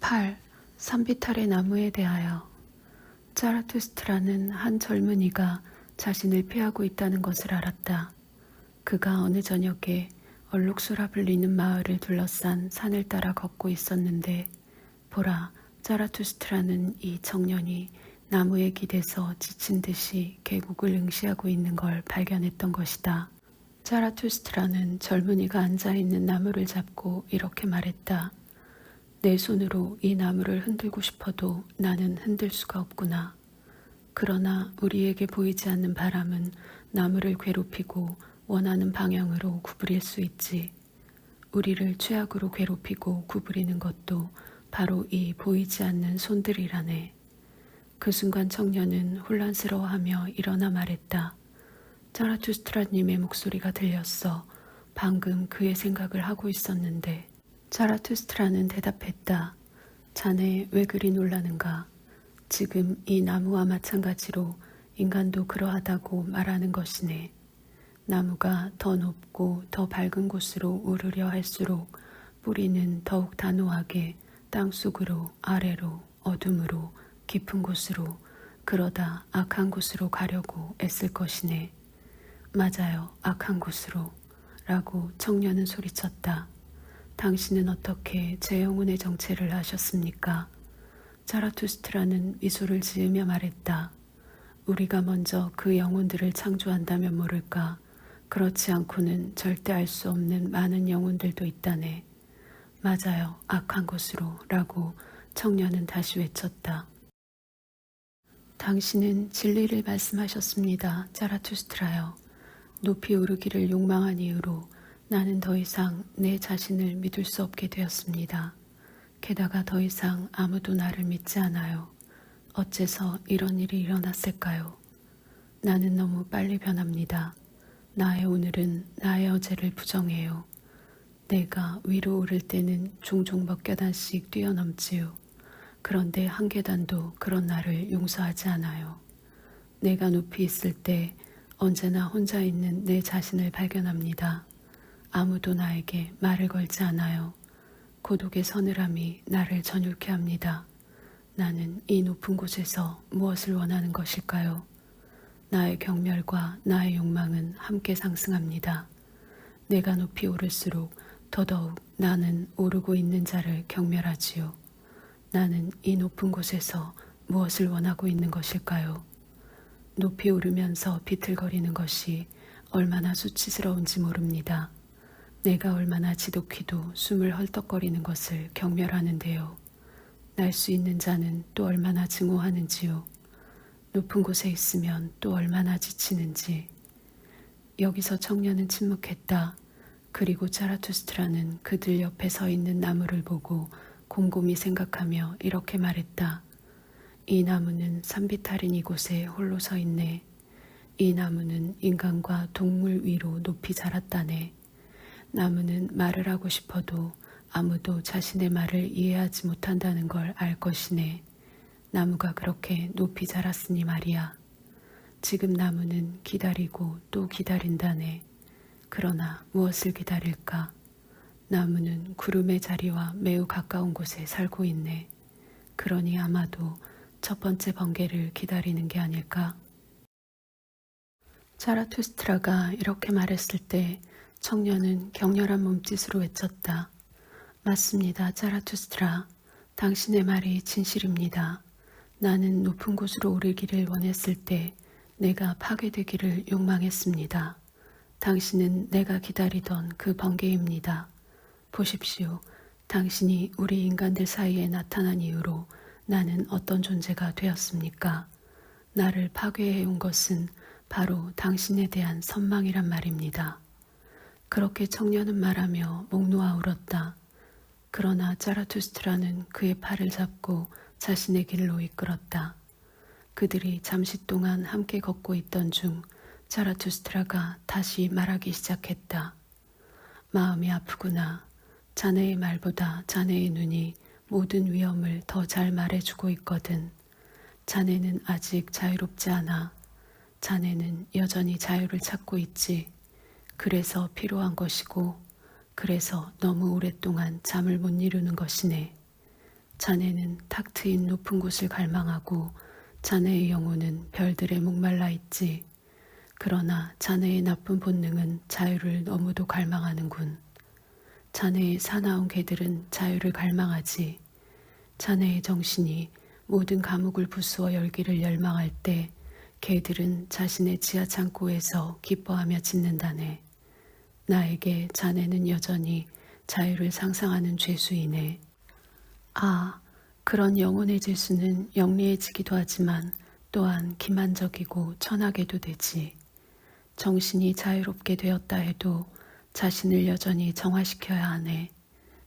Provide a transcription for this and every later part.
8. 산비탈의 나무에 대하여. 자라투스트라는 한 젊은이가 자신을 피하고 있다는 것을 알았다. 그가 어느 저녁에 얼룩소라 불리는 마을을 둘러싼 산을 따라 걷고 있었는데, 보라, 자라투스트라는 이 청년이 나무에 기대서 지친 듯이 계곡을 응시하고 있는 걸 발견했던 것이다. 자라투스트라는 젊은이가 앉아있는 나무를 잡고 이렇게 말했다. 내 손으로 이 나무를 흔들고 싶어도 나는 흔들 수가 없구나. 그러나 우리에게 보이지 않는 바람은 나무를 괴롭히고 원하는 방향으로 구부릴 수 있지. 우리를 최악으로 괴롭히고 구부리는 것도 바로 이 보이지 않는 손들이라네. 그 순간 청년은 혼란스러워하며 일어나 말했다. 자라투스트라님의 목소리가 들렸어. 방금 그의 생각을 하고 있었는데. 자라투스트라는 대답했다. 자네 왜 그리 놀라는가? 지금 이 나무와 마찬가지로 인간도 그러하다고 말하는 것이네. 나무가 더 높고 더 밝은 곳으로 오르려 할수록 뿌리는 더욱 단호하게 땅속으로, 아래로, 어둠으로, 깊은 곳으로, 그러다 악한 곳으로 가려고 애쓸 것이네. 맞아요, 악한 곳으로. 라고 청년은 소리쳤다. 당신은 어떻게 제 영혼의 정체를 아셨습니까? 자라투스트라는 미소를 지으며 말했다. 우리가 먼저 그 영혼들을 창조한다면 모를까. 그렇지 않고는 절대 알 수 없는 많은 영혼들도 있다네. 맞아요, 악한 곳으로. 라고 청년은 다시 외쳤다. 당신은 진리를 말씀하셨습니다. 자라투스트라요. 높이 오르기를 욕망한 이후로 나는 더 이상 내 자신을 믿을 수 없게 되었습니다. 게다가 더 이상 아무도 나를 믿지 않아요. 어째서 이런 일이 일어났을까요? 나는 너무 빨리 변합니다. 나의 오늘은 나의 어제를 부정해요. 내가 위로 오를 때는 종종 몇 계단씩 뛰어넘지요. 그런데 한 계단도 그런 나를 용서하지 않아요. 내가 높이 있을 때 언제나 혼자 있는 내 자신을 발견합니다. 아무도 나에게 말을 걸지 않아요. 고독의 서늘함이 나를 전율케 합니다. 나는 이 높은 곳에서 무엇을 원하는 것일까요? 나의 경멸과 나의 욕망은 함께 상승합니다. 내가 높이 오를수록 더더욱 나는 오르고 있는 자를 경멸하지요. 나는 이 높은 곳에서 무엇을 원하고 있는 것일까요? 높이 오르면서 비틀거리는 것이 얼마나 수치스러운지 모릅니다. 내가 얼마나 지독히도 숨을 헐떡거리는 것을 경멸하는데요. 날 수 있는 자는 또 얼마나 증오하는지요. 높은 곳에 있으면 또 얼마나 지치는지. 여기서 청년은 침묵했다. 그리고 자라투스트라는 그들 옆에 서 있는 나무를 보고 곰곰이 생각하며 이렇게 말했다. 이 나무는 산비탈인 이곳에 홀로 서 있네. 이 나무는 인간과 동물 위로 높이 자랐다네. 나무는 말을 하고 싶어도 아무도 자신의 말을 이해하지 못한다는 걸 알 것이네. 나무가 그렇게 높이 자랐으니 말이야. 지금 나무는 기다리고 또 기다린다네. 그러나 무엇을 기다릴까? 나무는 구름의 자리와 매우 가까운 곳에 살고 있네. 그러니 아마도 첫 번째 번개를 기다리는 게 아닐까? 자라투스트라가 이렇게 말했을 때 청년은 격렬한 몸짓으로 외쳤다. 맞습니다, 자라투스트라. 당신의 말이 진실입니다. 나는 높은 곳으로 오르기를 원했을 때 내가 파괴되기를 욕망했습니다. 당신은 내가 기다리던 그 번개입니다. 보십시오. 당신이 우리 인간들 사이에 나타난 이후로 나는 어떤 존재가 되었습니까? 나를 파괴해온 것은 바로 당신에 대한 선망이란 말입니다. 그렇게 청년은 말하며 목 놓아 울었다. 그러나 자라투스트라는 그의 팔을 잡고 자신의 길로 이끌었다. 그들이 잠시 동안 함께 걷고 있던 중 자라투스트라가 다시 말하기 시작했다. 마음이 아프구나. 자네의 말보다 자네의 눈이 모든 위험을 더 잘 말해주고 있거든. 자네는 아직 자유롭지 않아. 자네는 여전히 자유를 찾고 있지. 그래서 필요한 것이고, 그래서 너무 오랫동안 잠을 못 이루는 것이네. 자네는 탁 트인 높은 곳을 갈망하고 자네의 영혼은 별들에 목말라 있지. 그러나 자네의 나쁜 본능은 자유를 너무도 갈망하는군. 자네의 사나운 개들은 자유를 갈망하지. 자네의 정신이 모든 감옥을 부수어 열기를 열망할 때 개들은 자신의 지하 창고에서 기뻐하며 짖는다네. 나에게 자네는 여전히 자유를 상상하는 죄수이네. 아, 그런 영혼의 죄수는 영리해지기도 하지만 또한 기만적이고 천하게도 되지. 정신이 자유롭게 되었다 해도 자신을 여전히 정화시켜야 하네.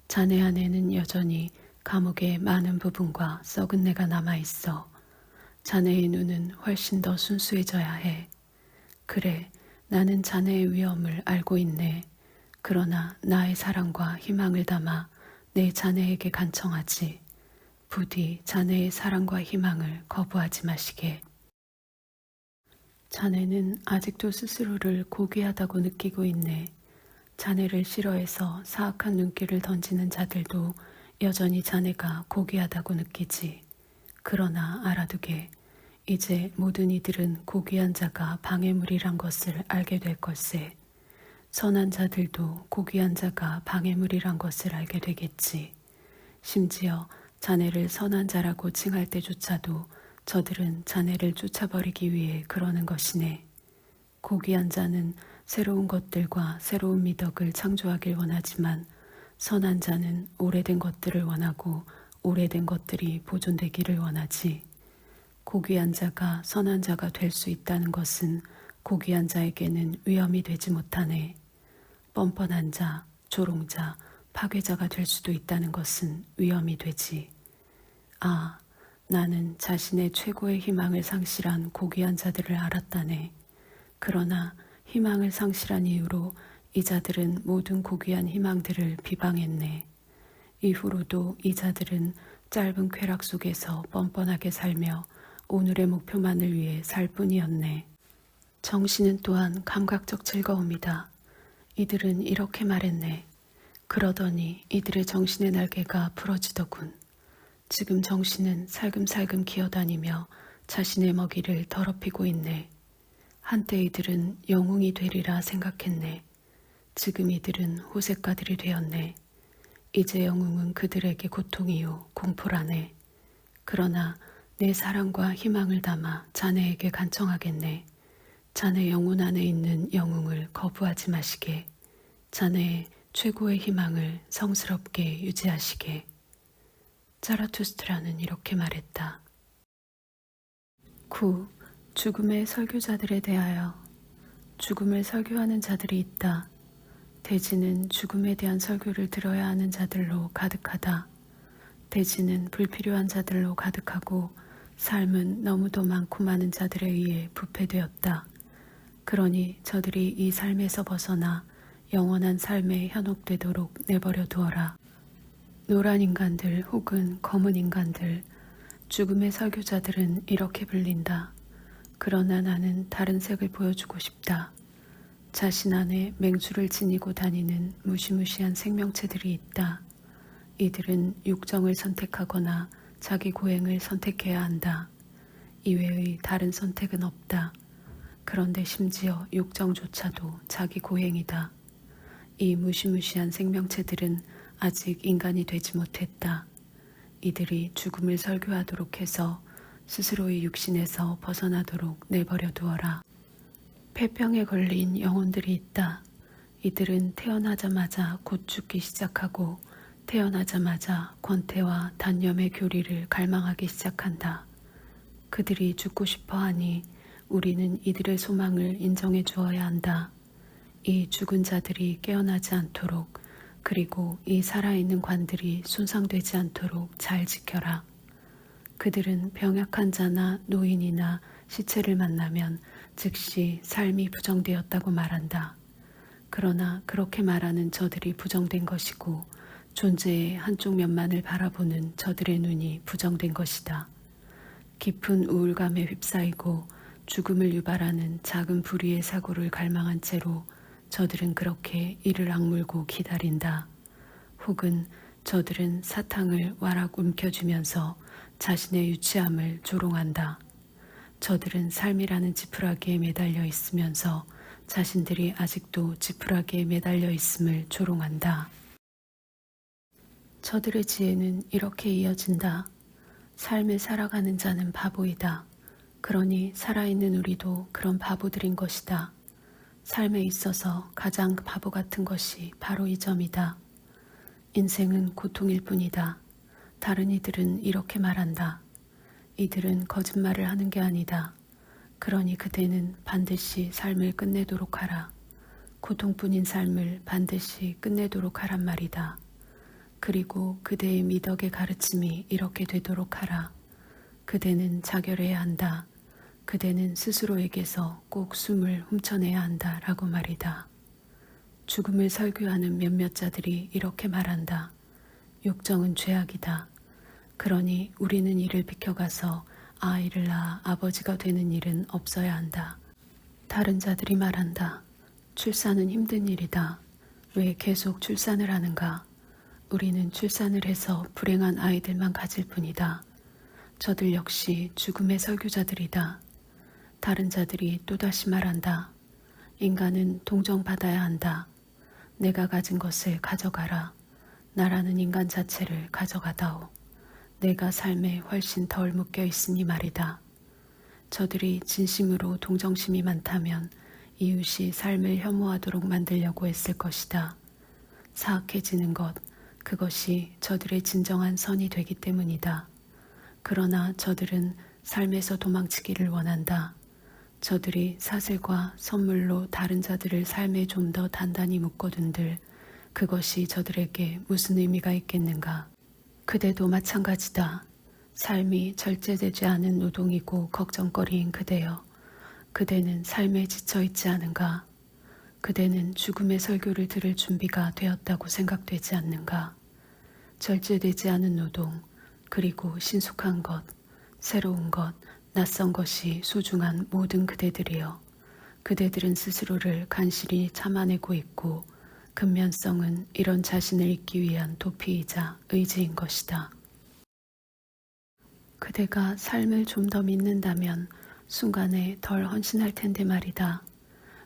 자네 안에는 여전히 감옥의 많은 부분과 썩은 내가 남아있어. 자네의 눈은 훨씬 더 순수해져야 해. 그래, 나는 자네의 위험을 알고 있네. 그러나 나의 사랑과 희망을 담아 내 자네에게 간청하지. 부디 자네의 사랑과 희망을 거부하지 마시게. 자네는 아직도 스스로를 고귀하다고 느끼고 있네. 자네를 싫어해서 사악한 눈길을 던지는 자들도 여전히 자네가 고귀하다고 느끼지. 그러나 알아두게. 이제 모든 이들은 고귀한 자가 방해물이란 것을 알게 될 걸세. 선한 자들도 고귀한 자가 방해물이란 것을 알게 되겠지. 심지어 자네를 선한 자라고 칭할 때조차도 저들은 자네를 쫓아버리기 위해 그러는 것이네. 고귀한 자는 새로운 것들과 새로운 미덕을 창조하길 원하지만 선한 자는 오래된 것들을 원하고 오래된 것들이 보존되기를 원하지. 고귀한 자가 선한 자가 될 수 있다는 것은 고귀한 자에게는 위험이 되지 못하네. 뻔뻔한 자, 조롱자, 파괴자가 될 수도 있다는 것은 위험이 되지. 아, 나는 자신의 최고의 희망을 상실한 고귀한 자들을 알았다네. 그러나 희망을 상실한 이유로 이 자들은 모든 고귀한 희망들을 비방했네. 이후로도 이 자들은 짧은 쾌락 속에서 뻔뻔하게 살며 오늘의 목표만을 위해 살 뿐이었네. 정신은 또한 감각적 즐거움이다. 이들은 이렇게 말했네. 그러더니 이들의 정신의 날개가 부러지더군. 지금 정신은 살금살금 기어다니며 자신의 먹이를 더럽히고 있네. 한때 이들은 영웅이 되리라 생각했네. 지금 이들은 호색가들이 되었네. 이제 영웅은 그들에게 고통이요 공포라네. 그러나 내 사랑과 희망을 담아 자네에게 간청하겠네. 자네 영혼 안에 있는 영웅을 거부하지 마시게. 자네의 최고의 희망을 성스럽게 유지하시게. 자라투스트라는 이렇게 말했다. 9. 죽음의 설교자들에 대하여. 죽음을 설교하는 자들이 있다. 대지는 죽음에 대한 설교를 들어야 하는 자들로 가득하다. 대지는 불필요한 자들로 가득하고 삶은 너무도 많고 많은 자들에 의해 부패되었다. 그러니 저들이 이 삶에서 벗어나 영원한 삶에 현혹되도록 내버려 두어라. 노란 인간들 혹은 검은 인간들, 죽음의 설교자들은 이렇게 불린다. 그러나 나는 다른 색을 보여주고 싶다. 자신 안에 맹수를 지니고 다니는 무시무시한 생명체들이 있다. 이들은 육정을 선택하거나 자기 고행을 선택해야 한다. 이외의 다른 선택은 없다. 그런데 심지어 육정조차도 자기 고행이다. 이 무시무시한 생명체들은 아직 인간이 되지 못했다. 이들이 죽음을 설교하도록 해서 스스로의 육신에서 벗어나도록 내버려 두어라. 폐병에 걸린 영혼들이 있다. 이들은 태어나자마자 곧 죽기 시작하고 태어나자마자 권태와 단념의 교리를 갈망하기 시작한다. 그들이 죽고 싶어하니 우리는 이들의 소망을 인정해 주어야 한다. 이 죽은 자들이 깨어나지 않도록 그리고 이 살아있는 관들이 손상되지 않도록 잘 지켜라. 그들은 병약한 자나 노인이나 시체를 만나면 즉시 삶이 부정되었다고 말한다. 그러나 그렇게 말하는 저들이 부정된 것이고 존재의 한쪽 면만을 바라보는 저들의 눈이 부정된 것이다. 깊은 우울감에 휩싸이고 죽음을 유발하는 작은 불의의 사고를 갈망한 채로 저들은 그렇게 이를 악물고 기다린다. 혹은 저들은 사탕을 와락 움켜쥐면서 자신의 유치함을 조롱한다. 저들은 삶이라는 지푸라기에 매달려 있으면서 자신들이 아직도 지푸라기에 매달려 있음을 조롱한다. 저들의 지혜는 이렇게 이어진다. 삶을 살아가는 자는 바보이다. 그러니 살아있는 우리도 그런 바보들인 것이다. 삶에 있어서 가장 바보 같은 것이 바로 이 점이다. 인생은 고통일 뿐이다. 다른 이들은 이렇게 말한다. 이들은 거짓말을 하는 게 아니다. 그러니 그대는 반드시 삶을 끝내도록 하라. 고통뿐인 삶을 반드시 끝내도록 하란 말이다. 그리고 그대의 미덕의 가르침이 이렇게 되도록 하라. 그대는 자결해야 한다. 그대는 스스로에게서 꼭 숨을 훔쳐내야 한다. 라고 말이다. 죽음을 설교하는 몇몇 자들이 이렇게 말한다. 욕정은 죄악이다. 그러니 우리는 이를 비켜가서 아이를 낳아 아버지가 되는 일은 없어야 한다. 다른 자들이 말한다. 출산은 힘든 일이다. 왜 계속 출산을 하는가? 우리는 출산을 해서 불행한 아이들만 가질 뿐이다. 저들 역시 죽음의 설교자들이다. 다른 자들이 또다시 말한다. 인간은 동정받아야 한다. 내가 가진 것을 가져가라. 나라는 인간 자체를 가져가다오. 내가 삶에 훨씬 덜 묶여 있으니 말이다. 저들이 진심으로 동정심이 많다면 이웃이 삶을 혐오하도록 만들려고 했을 것이다. 사악해지는 것, 그것이 저들의 진정한 선이 되기 때문이다. 그러나 저들은 삶에서 도망치기를 원한다. 저들이 사슬과 선물로 다른 자들을 삶에 좀 더 단단히 묶어둔들 그것이 저들에게 무슨 의미가 있겠는가? 그대도 마찬가지다. 삶이 절제되지 않은 노동이고 걱정거리인 그대여. 그대는 삶에 지쳐있지 않은가? 그대는 죽음의 설교를 들을 준비가 되었다고 생각되지 않는가? 절제되지 않은 노동, 그리고 신속한 것, 새로운 것, 낯선 것이 소중한 모든 그대들이여. 그대들은 스스로를 간신히 참아내고 있고 근면성은 이런 자신을 잊기 위한 도피이자 의지인 것이다. 그대가 삶을 좀 더 믿는다면 순간에 덜 헌신할 텐데 말이다.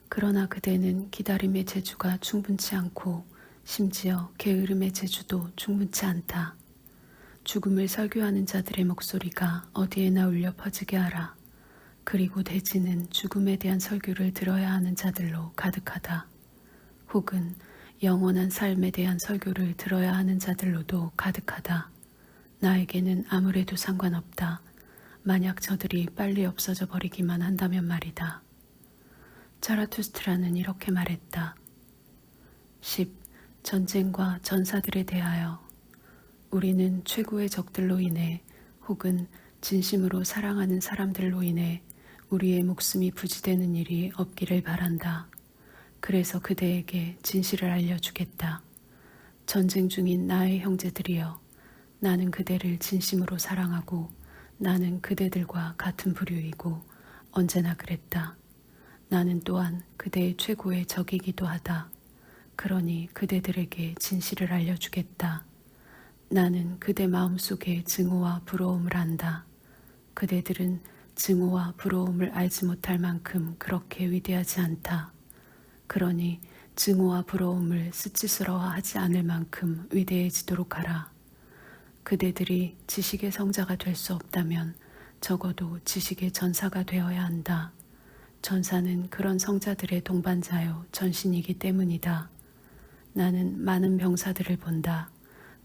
그러나 그대는 기다림의 재주가 충분치 않고 심지어 게으름의 재주도 충분치 않다. 죽음을 설교하는 자들의 목소리가 어디에나 울려 퍼지게 하라. 그리고 대지는 죽음에 대한 설교를 들어야 하는 자들로 가득하다. 혹은 영원한 삶에 대한 설교를 들어야 하는 자들로도 가득하다. 나에게는 아무래도 상관없다. 만약 저들이 빨리 없어져 버리기만 한다면 말이다. 자라투스트라는 이렇게 말했다. 10. 전쟁과 전사들에 대하여 우리는 최고의 적들로 인해 혹은 진심으로 사랑하는 사람들로 인해 우리의 목숨이 부지되는 일이 없기를 바란다. 그래서 그대에게 진실을 알려주겠다. 전쟁 중인 나의 형제들이여, 나는 그대를 진심으로 사랑하고 나는 그대들과 같은 부류이고 언제나 그랬다. 나는 또한 그대의 최고의 적이기도 하다. 그러니 그대들에게 진실을 알려주겠다. 나는 그대 마음속에 증오와 부러움을 안다. 그대들은 증오와 부러움을 알지 못할 만큼 그렇게 위대하지 않다. 그러니 증오와 부러움을 수치스러워하지 않을 만큼 위대해지도록 하라. 그대들이 지식의 성자가 될 수 없다면 적어도 지식의 전사가 되어야 한다. 전사는 그런 성자들의 동반자요 전신이기 때문이다. 나는 많은 병사들을 본다.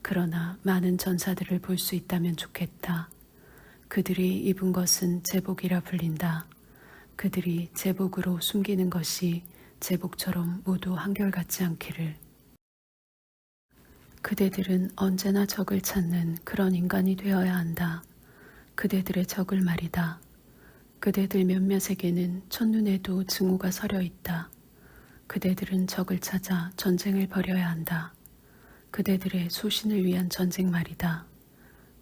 그러나 많은 전사들을 볼 수 있다면 좋겠다. 그들이 입은 것은 제복이라 불린다. 그들이 제복으로 숨기는 것이 제복처럼 모두 한결같지 않기를. 그대들은 언제나 적을 찾는 그런 인간이 되어야 한다. 그대들의 적을 말이다. 그대들 몇몇에게는 첫눈에도 증오가 서려 있다. 그대들은 적을 찾아 전쟁을 벌여야 한다. 그대들의 소신을 위한 전쟁 말이다.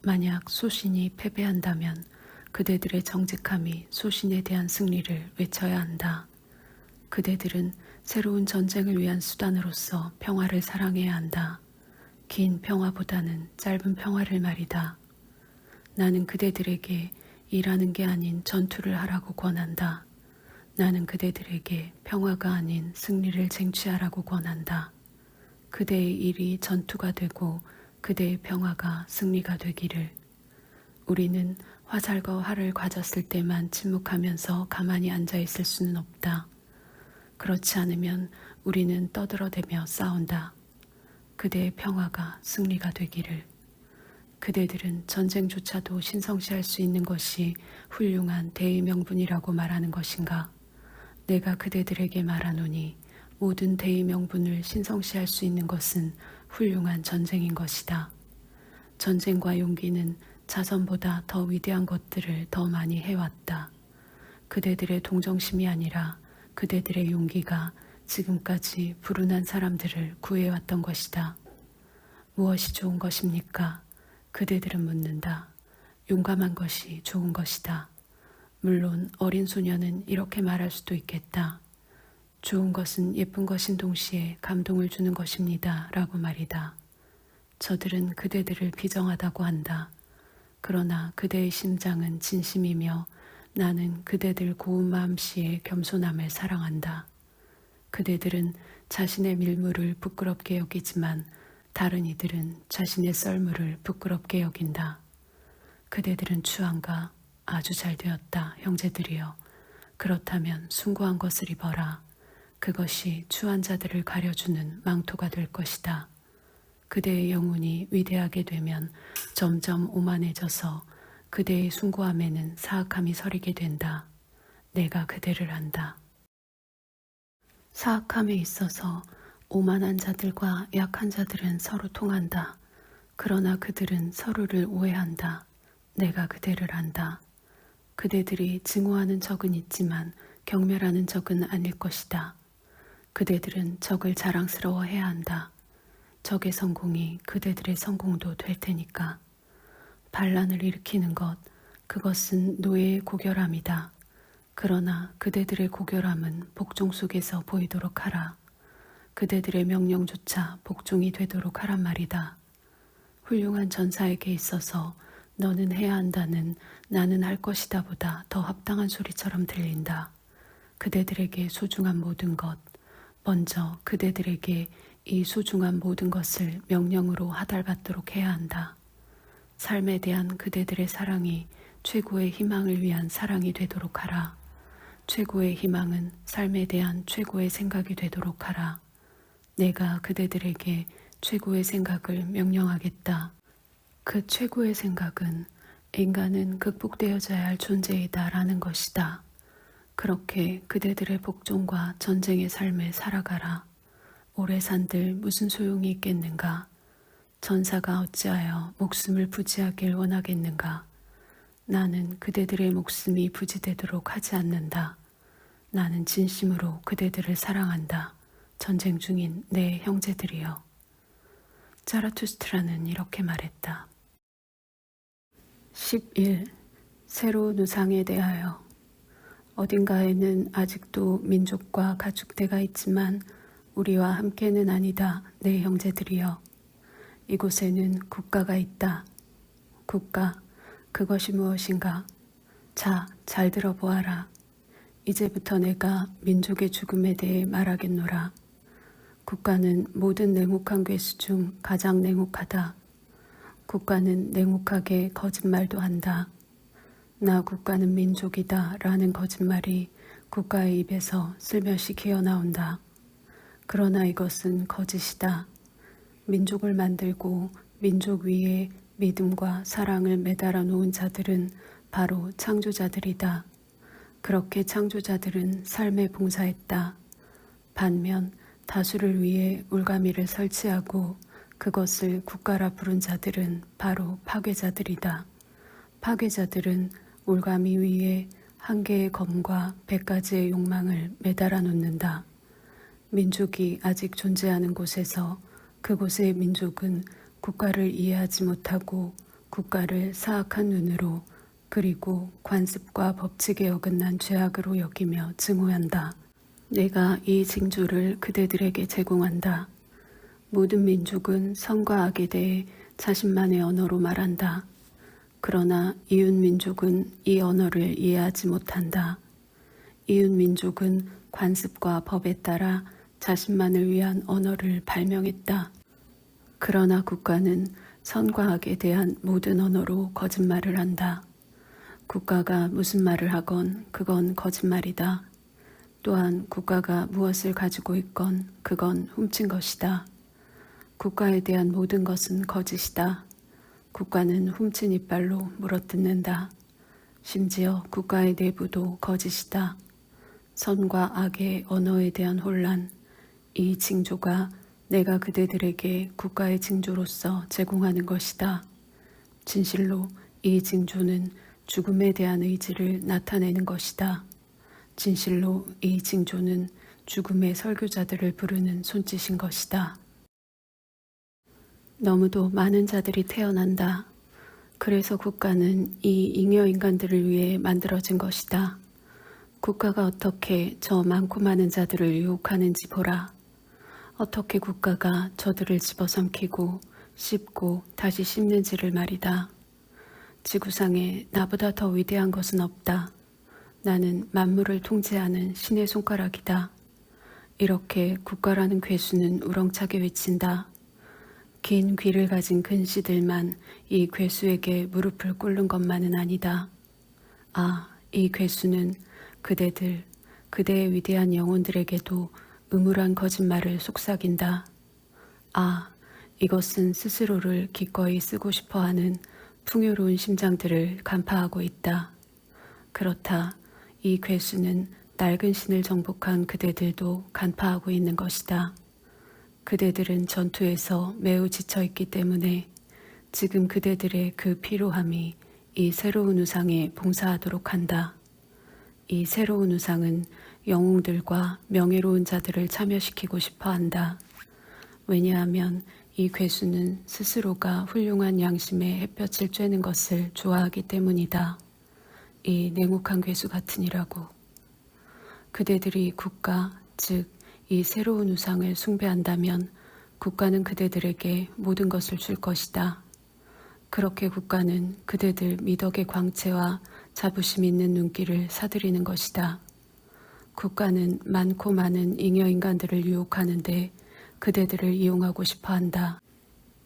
만약 소신이 패배한다면 그대들의 정직함이 소신에 대한 승리를 외쳐야 한다. 그대들은 새로운 전쟁을 위한 수단으로서 평화를 사랑해야 한다. 긴 평화보다는 짧은 평화를 말이다. 나는 그대들에게 일하는 게 아닌 전투를 하라고 권한다. 나는 그대들에게 평화가 아닌 승리를 쟁취하라고 권한다. 그대의 일이 전투가 되고 그대의 평화가 승리가 되기를. 우리는 화살과 활을 가졌을 때만 침묵하면서 가만히 앉아 있을 수는 없다. 그렇지 않으면 우리는 떠들어대며 싸운다. 그대의 평화가 승리가 되기를. 그대들은 전쟁조차도 신성시할 수 있는 것이 훌륭한 대의 명분이라고 말하는 것인가? 내가 그대들에게 말하노니 모든 대의 명분을 신성시할 수 있는 것은 훌륭한 전쟁인 것이다. 전쟁과 용기는 자선보다 더 위대한 것들을 더 많이 해왔다. 그대들의 동정심이 아니라 그대들의 용기가 지금까지 불운한 사람들을 구해왔던 것이다. 무엇이 좋은 것입니까? 그대들은 묻는다. 용감한 것이 좋은 것이다. 물론 어린 소녀는 이렇게 말할 수도 있겠다. 좋은 것은 예쁜 것인 동시에 감동을 주는 것입니다. 라고 말이다. 저들은 그대들을 비정하다고 한다. 그러나 그대의 심장은 진심이며 나는 그대들 고운 마음씨의 겸손함을 사랑한다. 그대들은 자신의 밀물을 부끄럽게 여기지만 다른 이들은 자신의 썰물을 부끄럽게 여긴다. 그대들은 추한가? 아주 잘 되었다, 형제들이여. 그렇다면 숭고한 것을 입어라. 그것이 추한 자들을 가려주는 망토가 될 것이다. 그대의 영혼이 위대하게 되면 점점 오만해져서 그대의 숭고함에는 사악함이 서리게 된다. 내가 그대를 안다. 사악함에 있어서 오만한 자들과 약한 자들은 서로 통한다. 그러나 그들은 서로를 오해한다. 내가 그대를 안다. 그대들이 증오하는 적은 있지만 경멸하는 적은 아닐 것이다. 그대들은 적을 자랑스러워해야 한다. 적의 성공이 그대들의 성공도 될 테니까. 반란을 일으키는 것, 그것은 노예의 고결함이다. 그러나 그대들의 고결함은 복종 속에서 보이도록 하라. 그대들의 명령조차 복종이 되도록 하란 말이다. 훌륭한 전사에게 있어서 너는 해야 한다는 나는 할 것이다 보다 더 합당한 소리처럼 들린다. 그대들에게 소중한 모든 것, 먼저 그대들에게 이 소중한 모든 것을 명령으로 하달받도록 해야 한다. 삶에 대한 그대들의 사랑이 최고의 희망을 위한 사랑이 되도록 하라. 최고의 희망은 삶에 대한 최고의 생각이 되도록 하라. 내가 그대들에게 최고의 생각을 명령하겠다. 그 최고의 생각은 인간은 극복되어져야 할 존재이다 라는 것이다. 그렇게 그대들의 복종과 전쟁의 삶을 살아가라. 오래 산들 무슨 소용이 있겠는가? 전사가 어찌하여 목숨을 부지하길 원하겠는가? 나는 그대들의 목숨이 부지되도록 하지 않는다. 나는 진심으로 그대들을 사랑한다. 전쟁 중인 내 형제들이여. 자라투스트라는 이렇게 말했다. 11. 새로운 우상에 대하여. 어딘가에는 아직도 민족과 가축대가 있지만 우리와 함께는 아니다, 내 형제들이여. 이곳에는 국가가 있다. 국가, 그것이 무엇인가? 자, 잘 들어보아라. 이제부터 내가 민족의 죽음에 대해 말하겠노라. 국가는 모든 냉혹한 괴수 중 가장 냉혹하다. 국가는 냉혹하게 거짓말도 한다. 나 국가는 민족이다 라는 거짓말이 국가의 입에서 슬며시 기어나온다. 그러나 이것은 거짓이다. 민족을 만들고 민족 위에 믿음과 사랑을 매달아 놓은 자들은 바로 창조자들이다. 그렇게 창조자들은 삶에 봉사했다. 반면 다수를 위해 올가미를 설치하고 그것을 국가라 부른 자들은 바로 파괴자들이다. 파괴자들은 올가미 위에 한 개의 검과 100가지의 욕망을 매달아 놓는다. 민족이 아직 존재하는 곳에서 그곳의 민족은 국가를 이해하지 못하고 국가를 사악한 눈으로 그리고 관습과 법칙에 어긋난 죄악으로 여기며 증오한다. 내가 이 징조를 그대들에게 제공한다. 모든 민족은 선과 악에 대해 자신만의 언어로 말한다. 그러나 이웃 민족은 이 언어를 이해하지 못한다. 이웃 민족은 관습과 법에 따라 자신만을 위한 언어를 발명했다. 그러나 국가는 선과 악에 대한 모든 언어로 거짓말을 한다. 국가가 무슨 말을 하건 그건 거짓말이다. 또한 국가가 무엇을 가지고 있건 그건 훔친 것이다. 국가에 대한 모든 것은 거짓이다. 국가는 훔친 이빨로 물어뜯는다. 심지어 국가의 내부도 거짓이다. 선과 악의 언어에 대한 혼란, 이 징조가 내가 그대들에게 국가의 징조로서 제공하는 것이다. 진실로 이 징조는 죽음에 대한 의지를 나타내는 것이다. 진실로 이 징조는 죽음의 설교자들을 부르는 손짓인 것이다. 너무도 많은 자들이 태어난다. 그래서 국가는 이 잉여 인간들을 위해 만들어진 것이다. 국가가 어떻게 저 많고 많은 자들을 유혹하는지 보라. 어떻게 국가가 저들을 집어삼키고 씹고 다시 씹는지를 말이다. 지구상에 나보다 더 위대한 것은 없다. 나는 만물을 통제하는 신의 손가락이다. 이렇게 국가라는 괴수는 우렁차게 외친다. 긴 귀를 가진 근시들만 이 괴수에게 무릎을 꿇는 것만은 아니다. 아, 이 괴수는 그대들, 그대의 위대한 영혼들에게도 음울한 거짓말을 속삭인다. 아, 이것은 스스로를 기꺼이 쓰고 싶어하는 풍요로운 심장들을 간파하고 있다. 그렇다. 이 괴수는 낡은 신을 정복한 그대들도 간파하고 있는 것이다. 그대들은 전투에서 매우 지쳐있기 때문에 지금 그대들의 그 피로함이 이 새로운 우상에 봉사하도록 한다. 이 새로운 우상은 영웅들과 명예로운 자들을 참여시키고 싶어 한다. 왜냐하면 이 괴수는 스스로가 훌륭한 양심의 햇볕을 쬐는 것을 좋아하기 때문이다. 이 냉혹한 괴수 같으니라고. 그대들이 국가, 즉 이 새로운 우상을 숭배한다면 국가는 그대들에게 모든 것을 줄 것이다. 그렇게 국가는 그대들 미덕의 광채와 자부심 있는 눈길을 사들이는 것이다. 국가는 많고 많은 잉여 인간들을 유혹하는데 그대들을 이용하고 싶어 한다.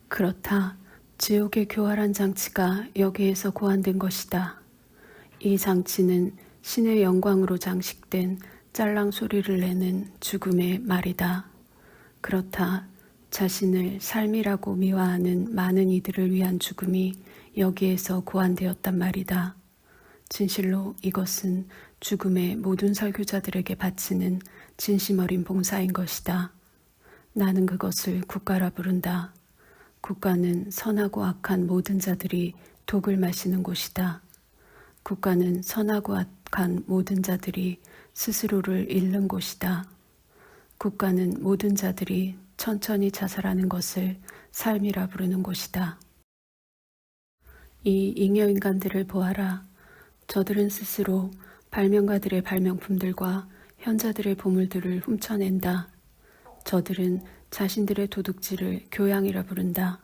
그렇다. 지옥의 교활한 장치가 여기에서 고안된 것이다. 이 장치는 신의 영광으로 장식된 짤랑 소리를 내는 죽음의 말이다. 그렇다. 자신을 삶이라고 미화하는 많은 이들을 위한 죽음이 여기에서 고안되었단 말이다. 진실로 이것은 죽음의 모든 설교자들에게 바치는 진심 어린 봉사인 것이다. 나는 그것을 국가라 부른다. 국가는 선하고 악한 모든 자들이 독을 마시는 곳이다. 국가는 선하고 악한 모든 자들이 스스로를 잃는 곳이다. 국가는 모든 자들이 천천히 자살하는 것을 삶이라 부르는 곳이다. 이 잉여 인간들을 보아라. 저들은 스스로 발명가들의 발명품들과 현자들의 보물들을 훔쳐낸다. 저들은 자신들의 도둑질을 교양이라 부른다.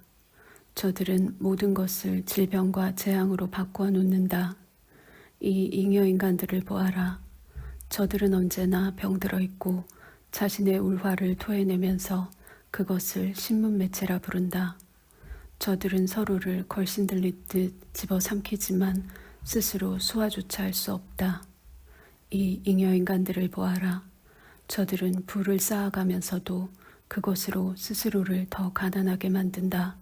저들은 모든 것을 질병과 재앙으로 바꾸어 놓는다. 이 잉여 인간들을 보아라. 저들은 언제나 병들어 있고 자신의 울화를 토해내면서 그것을 신문 매체라 부른다. 저들은 서로를 걸신 들리듯 집어삼키지만 스스로 소화조차 할 수 없다. 이 잉여 인간들을 보아라. 저들은 부를 쌓아가면서도 그것으로 스스로를 더 가난하게 만든다.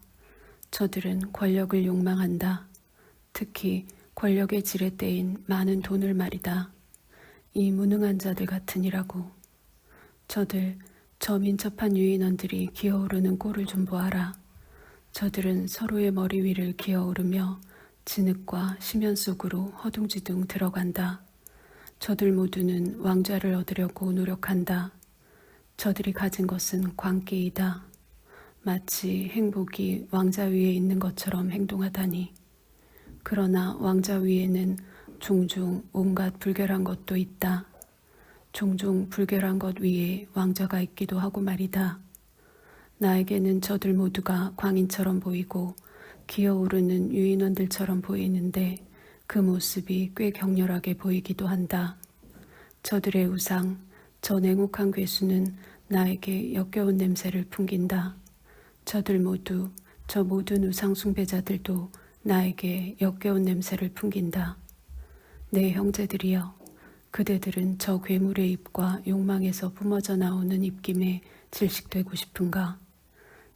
저들은 권력을 욕망한다. 특히 권력의 지렛대인 많은 돈을 말이다. 이 무능한 자들 같으니라고. 저들, 저 민첩한 유인원들이 기어오르는 꼴을 좀 보아라. 저들은 서로의 머리 위를 기어오르며 진흙과 심연 속으로 허둥지둥 들어간다. 저들 모두는 왕좌를 얻으려고 노력한다. 저들이 가진 것은 광기이다. 마치 행복이 왕좌 위에 있는 것처럼 행동하다니. 그러나 왕좌 위에는 종종 온갖 불결한 것도 있다. 종종 불결한 것 위에 왕좌가 있기도 하고 말이다. 나에게는 저들 모두가 광인처럼 보이고 기어오르는 유인원들처럼 보이는데 그 모습이 꽤 격렬하게 보이기도 한다. 저들의 우상, 저 냉혹한 괴수는 나에게 역겨운 냄새를 풍긴다. 저들 모두, 저 모든 우상 숭배자들도 나에게 역겨운 냄새를 풍긴다. 내 형제들이여, 그대들은 저 괴물의 입과 욕망에서 뿜어져 나오는 입김에 질식되고 싶은가?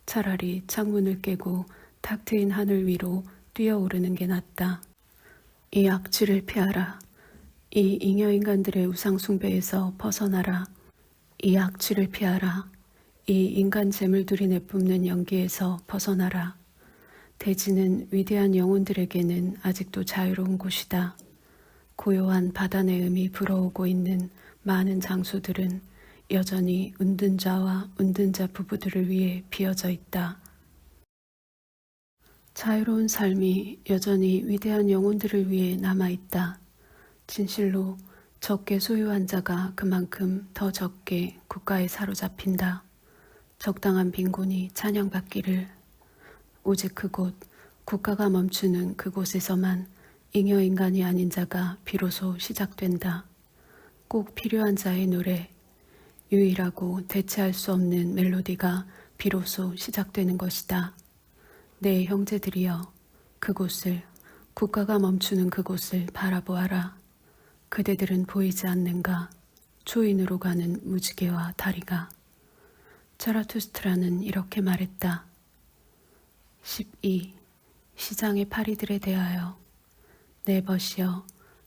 차라리 창문을 깨고 탁 트인 하늘 위로 뛰어오르는 게 낫다. 이 악취를 피하라. 이 잉여인간들의 우상 숭배에서 벗어나라. 이 악취를 피하라. 이 인간 재물들이 내뿜는 연기에서 벗어나라. 대지는 위대한 영혼들에게는 아직도 자유로운 곳이다. 고요한 바다 내음이 불어오고 있는 많은 장소들은 여전히 운둔자와 운둔자 부부들을 위해 비어져 있다. 자유로운 삶이 여전히 위대한 영혼들을 위해 남아있다. 진실로 적게 소유한 자가 그만큼 더 적게 국가에 사로잡힌다. 적당한 빈곤이 찬양받기를. 오직 그곳, 국가가 멈추는 그곳에서만 잉여인간이 아닌 자가 비로소 시작된다. 꼭 필요한 자의 노래, 유일하고 대체할 수 없는 멜로디가 비로소 시작되는 것이다. 내 형제들이여, 그곳을, 국가가 멈추는 그곳을 바라보아라. 그대들은 보이지 않는가? 초인으로 가는 무지개와 다리가. 자라투스트라는 이렇게 말했다. 12. 시장의 파리들에 대하여. 내 벗이여,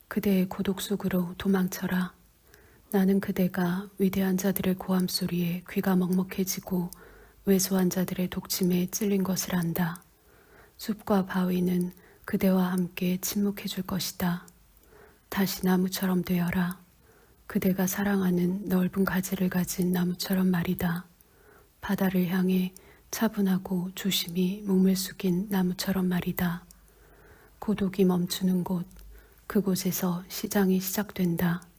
그대의 고독 속으로 도망쳐라. 나는 그대가 위대한 자들의 고함 소리에 귀가 먹먹해지고 왜소한 자들의 독침에 찔린 것을 안다. 숲과 바위는 그대와 함께 침묵해 줄 것이다. 다시 나무처럼 되어라. 그대가 사랑하는 넓은 가지를 가진 나무처럼 말이다. 바다를 향해 차분하고 조심히 몸을 숙인 나무처럼 말이다. 고독이 멈추는 곳, 그곳에서 시장이 시작된다.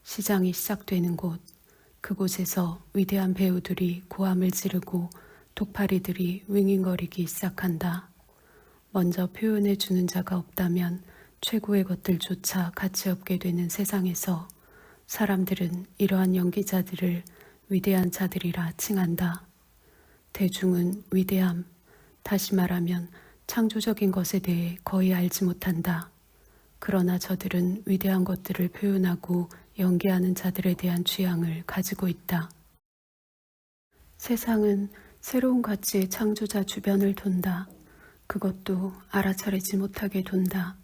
시장이 시작되는 곳, 그곳에서 위대한 배우들이 고함을 지르고 독파리들이 윙윙거리기 시작한다. 먼저 표현해주는 자가 없다면 최고의 것들조차 가치 없게 되는 세상에서 사람들은 이러한 연기자들을 위대한 자들이라 칭한다. 대중은 위대함, 다시 말하면 창조적인 것에 대해 거의 알지 못한다. 그러나 저들은 위대한 것들을 표현하고 연기하는 자들에 대한 취향을 가지고 있다. 세상은 새로운 가치의 창조자 주변을 돈다. 그것도 알아차리지 못하게 돈다.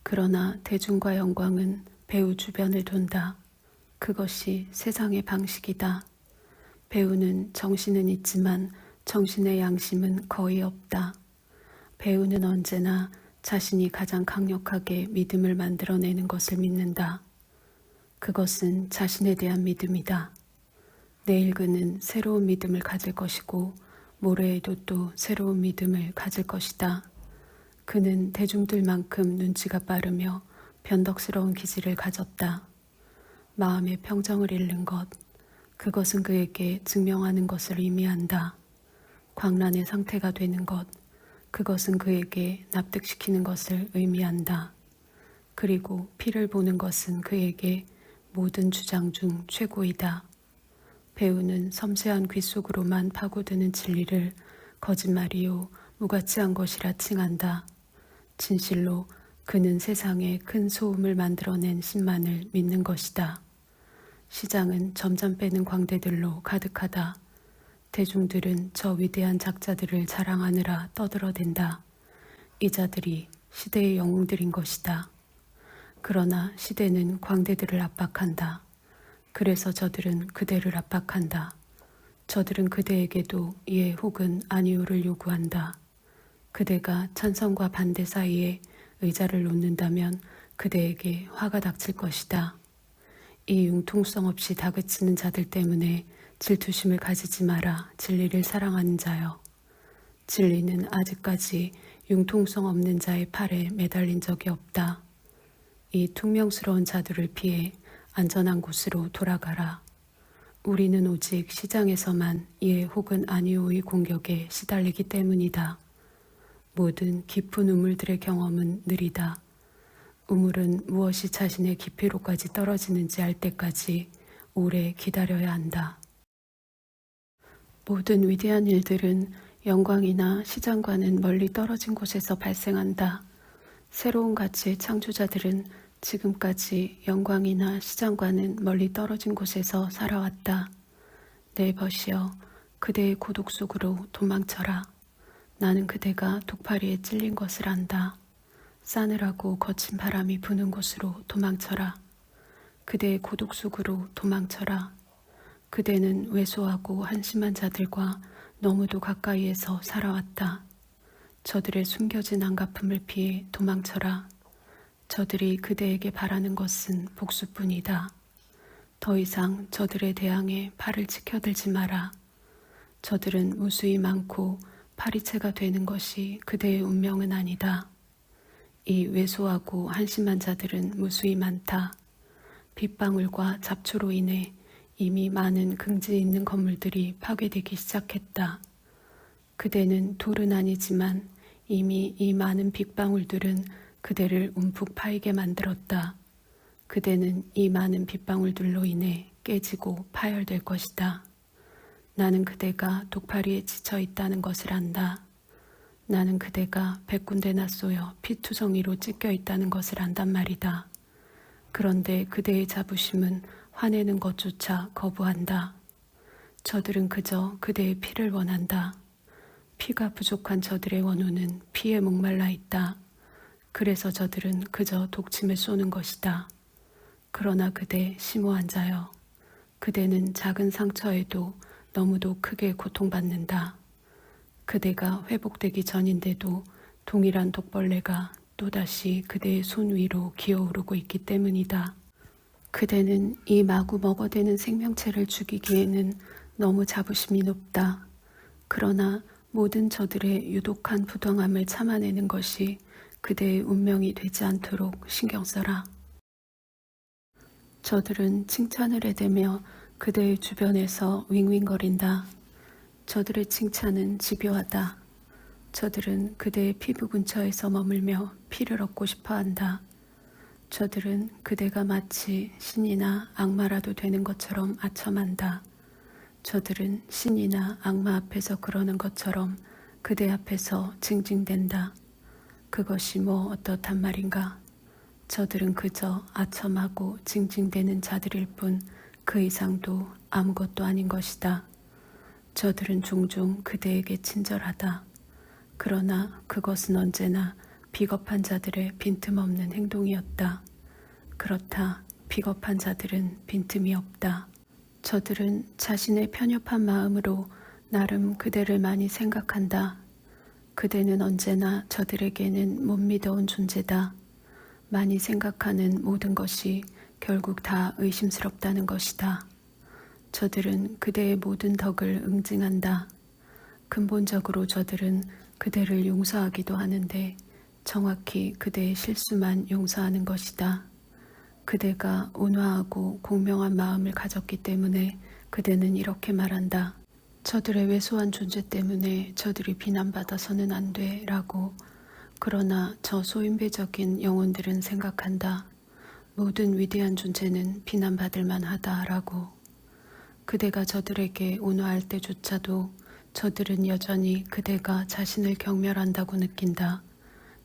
그러나 대중과 영광은 배우 주변을 돈다. 그것이 세상의 방식이다. 배우는 정신은 있지만 정신의 양심은 거의 없다. 배우는 언제나 자신이 가장 강력하게 믿음을 만들어내는 것을 믿는다. 그것은 자신에 대한 믿음이다. 내일 그는 새로운 믿음을 가질 것이고 모레에도 또 새로운 믿음을 가질 것이다. 그는 대중들만큼 눈치가 빠르며 변덕스러운 기질을 가졌다. 마음의 평정을 잃는 것, 그것은 그에게 증명하는 것을 의미한다. 광란의 상태가 되는 것, 그것은 그에게 납득시키는 것을 의미한다. 그리고 피를 보는 것은 그에게 모든 주장 중 최고이다. 배우는 섬세한 귀 속으로만 파고드는 진리를 거짓말이요 무가치한 것이라 칭한다. 진실로 그는 세상에 큰 소음을 만들어낸 신만을 믿는 것이다. 시장은 점점 빼는 광대들로 가득하다. 대중들은 저 위대한 작자들을 자랑하느라 떠들어댄다. 이 자들이 시대의 영웅들인 것이다. 그러나 시대는 광대들을 압박한다. 그래서 저들은 그대를 압박한다. 저들은 그대에게도 예 혹은 아니오를 요구한다. 그대가 찬성과 반대 사이에 의자를 놓는다면 그대에게 화가 닥칠 것이다. 이 융통성 없이 다그치는 자들 때문에 질투심을 가지지 마라. 진리를 사랑하는 자여. 진리는 아직까지 융통성 없는 자의 팔에 매달린 적이 없다. 이 퉁명스러운 자들을 피해 안전한 곳으로 돌아가라. 우리는 오직 시장에서만 예 혹은 아니오의 공격에 시달리기 때문이다. 모든 깊은 우물들의 경험은 느리다. 우물은 무엇이 자신의 깊이로까지 떨어지는지 알 때까지 오래 기다려야 한다. 모든 위대한 일들은 영광이나 시장과는 멀리 떨어진 곳에서 발생한다. 새로운 가치의 창조자들은 지금까지 영광이나 시장과는 멀리 떨어진 곳에서 살아왔다. 내 벗이여, 그대의 고독 속으로 도망쳐라. 나는 그대가 독파리에 찔린 것을 안다. 싸늘하고 거친 바람이 부는 곳으로 도망쳐라. 그대의 고독 속으로 도망쳐라. 그대는 왜소하고 한심한 자들과 너무도 가까이에서 살아왔다. 저들의 숨겨진 안갚음을 피해 도망쳐라. 저들이 그대에게 바라는 것은 복수뿐이다. 더 이상 저들에 대항해 팔을 치켜들지 마라. 저들은 무수히 많고 파리채가 되는 것이 그대의 운명은 아니다. 이 왜소하고 한심한 자들은 무수히 많다. 빗방울과 잡초로 인해 이미 많은 긍지 있는 건물들이 파괴되기 시작했다. 그대는 돌은 아니지만 이미 이 많은 빗방울들은 그대를 움푹 파이게 만들었다. 그대는 이 많은 빗방울들로 인해 깨지고 파열될 것이다. 나는 그대가 독파리에 지쳐 있다는 것을 안다. 나는 그대가 100군데나 쏘여 피투성이로 찢겨 있다는 것을 안단 말이다. 그런데 그대의 자부심은 화내는 것조차 거부한다. 저들은 그저 그대의 피를 원한다. 피가 부족한 저들의 원호는 피에 목말라 있다. 그래서 저들은 그저 독침을 쏘는 것이다. 그러나 그대 심오한 자여, 그대는 작은 상처에도 너무도 크게 고통받는다. 그대가 회복되기 전인데도 동일한 독벌레가 또다시 그대의 손 위로 기어오르고 있기 때문이다. 그대는 이 마구 먹어대는 생명체를 죽이기에는 너무 자부심이 높다. 그러나 모든 저들의 유독한 부당함을 참아내는 것이 그대의 운명이 되지 않도록 신경 써라. 저들은 칭찬을 해대며 그대의 주변에서 윙윙거린다. 저들의 칭찬은 집요하다. 저들은 그대의 피부 근처에서 머물며 피를 얻고 싶어한다. 저들은 그대가 마치 신이나 악마라도 되는 것처럼 아첨한다. 저들은 신이나 악마 앞에서 그러는 것처럼 그대 앞에서 징징댄다. 그것이 뭐 어떻단 말인가? 저들은 그저 아첨하고 징징대는 자들일 뿐 그 이상도 아무것도 아닌 것이다. 저들은 종종 그대에게 친절하다. 그러나 그것은 언제나 비겁한 자들의 빈틈없는 행동이었다. 그렇다, 비겁한 자들은 빈틈이 없다. 저들은 자신의 편협한 마음으로 나름 그대를 많이 생각한다. 그대는 언제나 저들에게는 못 믿어온 존재다. 많이 생각하는 모든 것이 결국 다 의심스럽다는 것이다. 저들은 그대의 모든 덕을 응징한다. 근본적으로 저들은 그대를 용서하기도 하는데 정확히 그대의 실수만 용서하는 것이다. 그대가 온화하고 공명한 마음을 가졌기 때문에 그대는 이렇게 말한다. 저들의 왜소한 존재 때문에 저들이 비난받아서는 안 돼 라고. 그러나 저 소인배적인 영혼들은 생각한다. 모든 위대한 존재는 비난받을 만하다 라고. 그대가 저들에게 온화할 때조차도 저들은 여전히 그대가 자신을 경멸한다고 느낀다.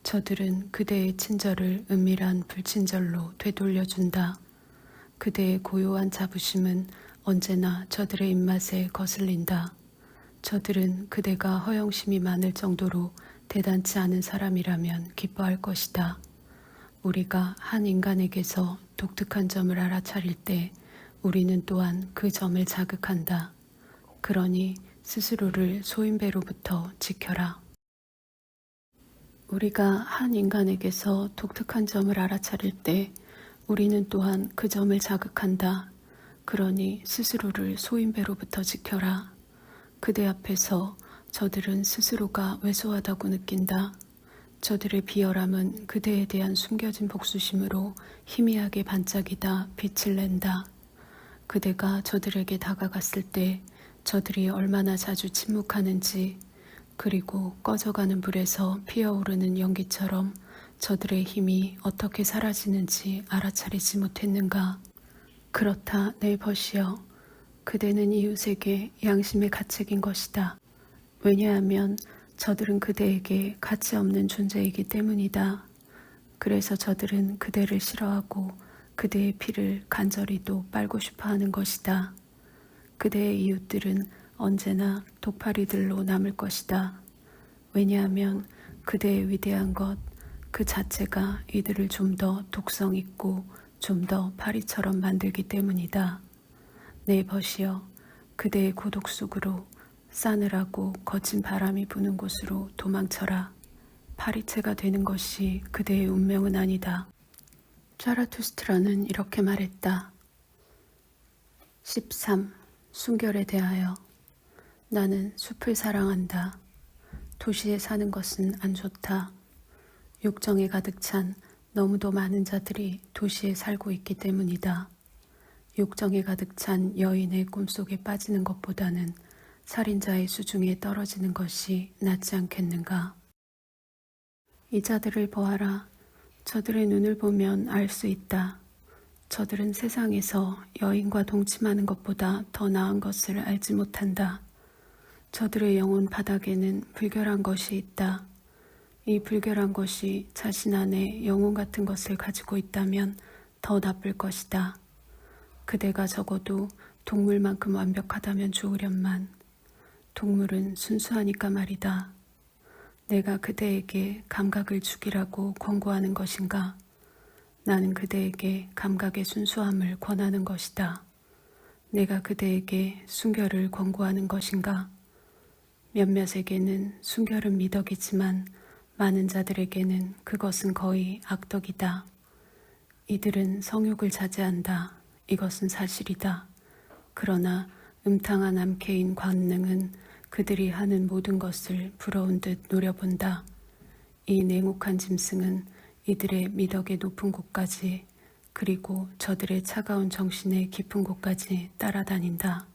저들은 그대의 친절을 은밀한 불친절로 되돌려준다. 그대의 고요한 자부심은 언제나 저들의 입맛에 거슬린다. 저들은 그대가 허영심이 많을 정도로 대단치 않은 사람이라면 기뻐할 것이다. 우리가 한 인간에게서 독특한 점을 알아차릴 때 우리는 또한 그 점을 자극한다. 그러니 스스로를 소인배로부터 지켜라. 우리가 한 인간에게서 독특한 점을 알아차릴 때 우리는 또한 그 점을 자극한다. 그러니 스스로를 소인배로부터 지켜라. 그대 앞에서 저들은 스스로가 왜소하다고 느낀다. 저들의 비열함은 그대에 대한 숨겨진 복수심으로 희미하게 반짝이다 빛을 낸다. 그대가 저들에게 다가갔을 때 저들이 얼마나 자주 침묵하는지, 그리고 꺼져가는 불에서 피어오르는 연기처럼 저들의 힘이 어떻게 사라지는지 알아차리지 못했는가. 그렇다 내 벗이여, 그대는 이웃에게 양심의 가책인 것이다. 왜냐하면 저들은 그대에게 가치 없는 존재이기 때문이다. 그래서 저들은 그대를 싫어하고 그대의 피를 간절히도 빨고 싶어하는 것이다. 그대의 이웃들은 언제나 도파리들로 남을 것이다. 왜냐하면 그대의 위대한 것 그 자체가 이들을 좀 더 독성 있고 좀 더 파리처럼 만들기 때문이다. 내 벗이여, 그대의 고독 속으로 싸늘하고 거친 바람이 부는 곳으로 도망쳐라. 파리채가 되는 것이 그대의 운명은 아니다. 자라투스트라는 이렇게 말했다. 13. 순결에 대하여. 나는 숲을 사랑한다. 도시에 사는 것은 안 좋다. 욕정에 가득 찬 너무도 많은 자들이 도시에 살고 있기 때문이다. 욕정에 가득 찬 여인의 꿈속에 빠지는 것보다는 살인자의 수중에 떨어지는 것이 낫지 않겠는가. 이 자들을 보아라. 저들의 눈을 보면 알 수 있다. 저들은 세상에서 여인과 동침하는 것보다 더 나은 것을 알지 못한다. 저들의 영혼 바닥에는 불결한 것이 있다. 이 불결한 것이 자신 안에 영혼 같은 것을 가지고 있다면 더 나쁠 것이다. 그대가 적어도 동물만큼 완벽하다면 좋으련만. 동물은 순수하니까 말이다. 내가 그대에게 감각을 죽이라고 권고하는 것인가? 나는 그대에게 감각의 순수함을 권하는 것이다. 내가 그대에게 순결을 권고하는 것인가? 몇몇에게는 순결은 미덕이지만 많은 자들에게는 그것은 거의 악덕이다. 이들은 성욕을 자제한다. 이것은 사실이다. 그러나 음탕한 암케인 관능은 그들이 하는 모든 것을 부러운 듯 노려본다. 이 냉혹한 짐승은 이들의 미덕의 높은 곳까지, 그리고 저들의 차가운 정신의 깊은 곳까지 따라다닌다.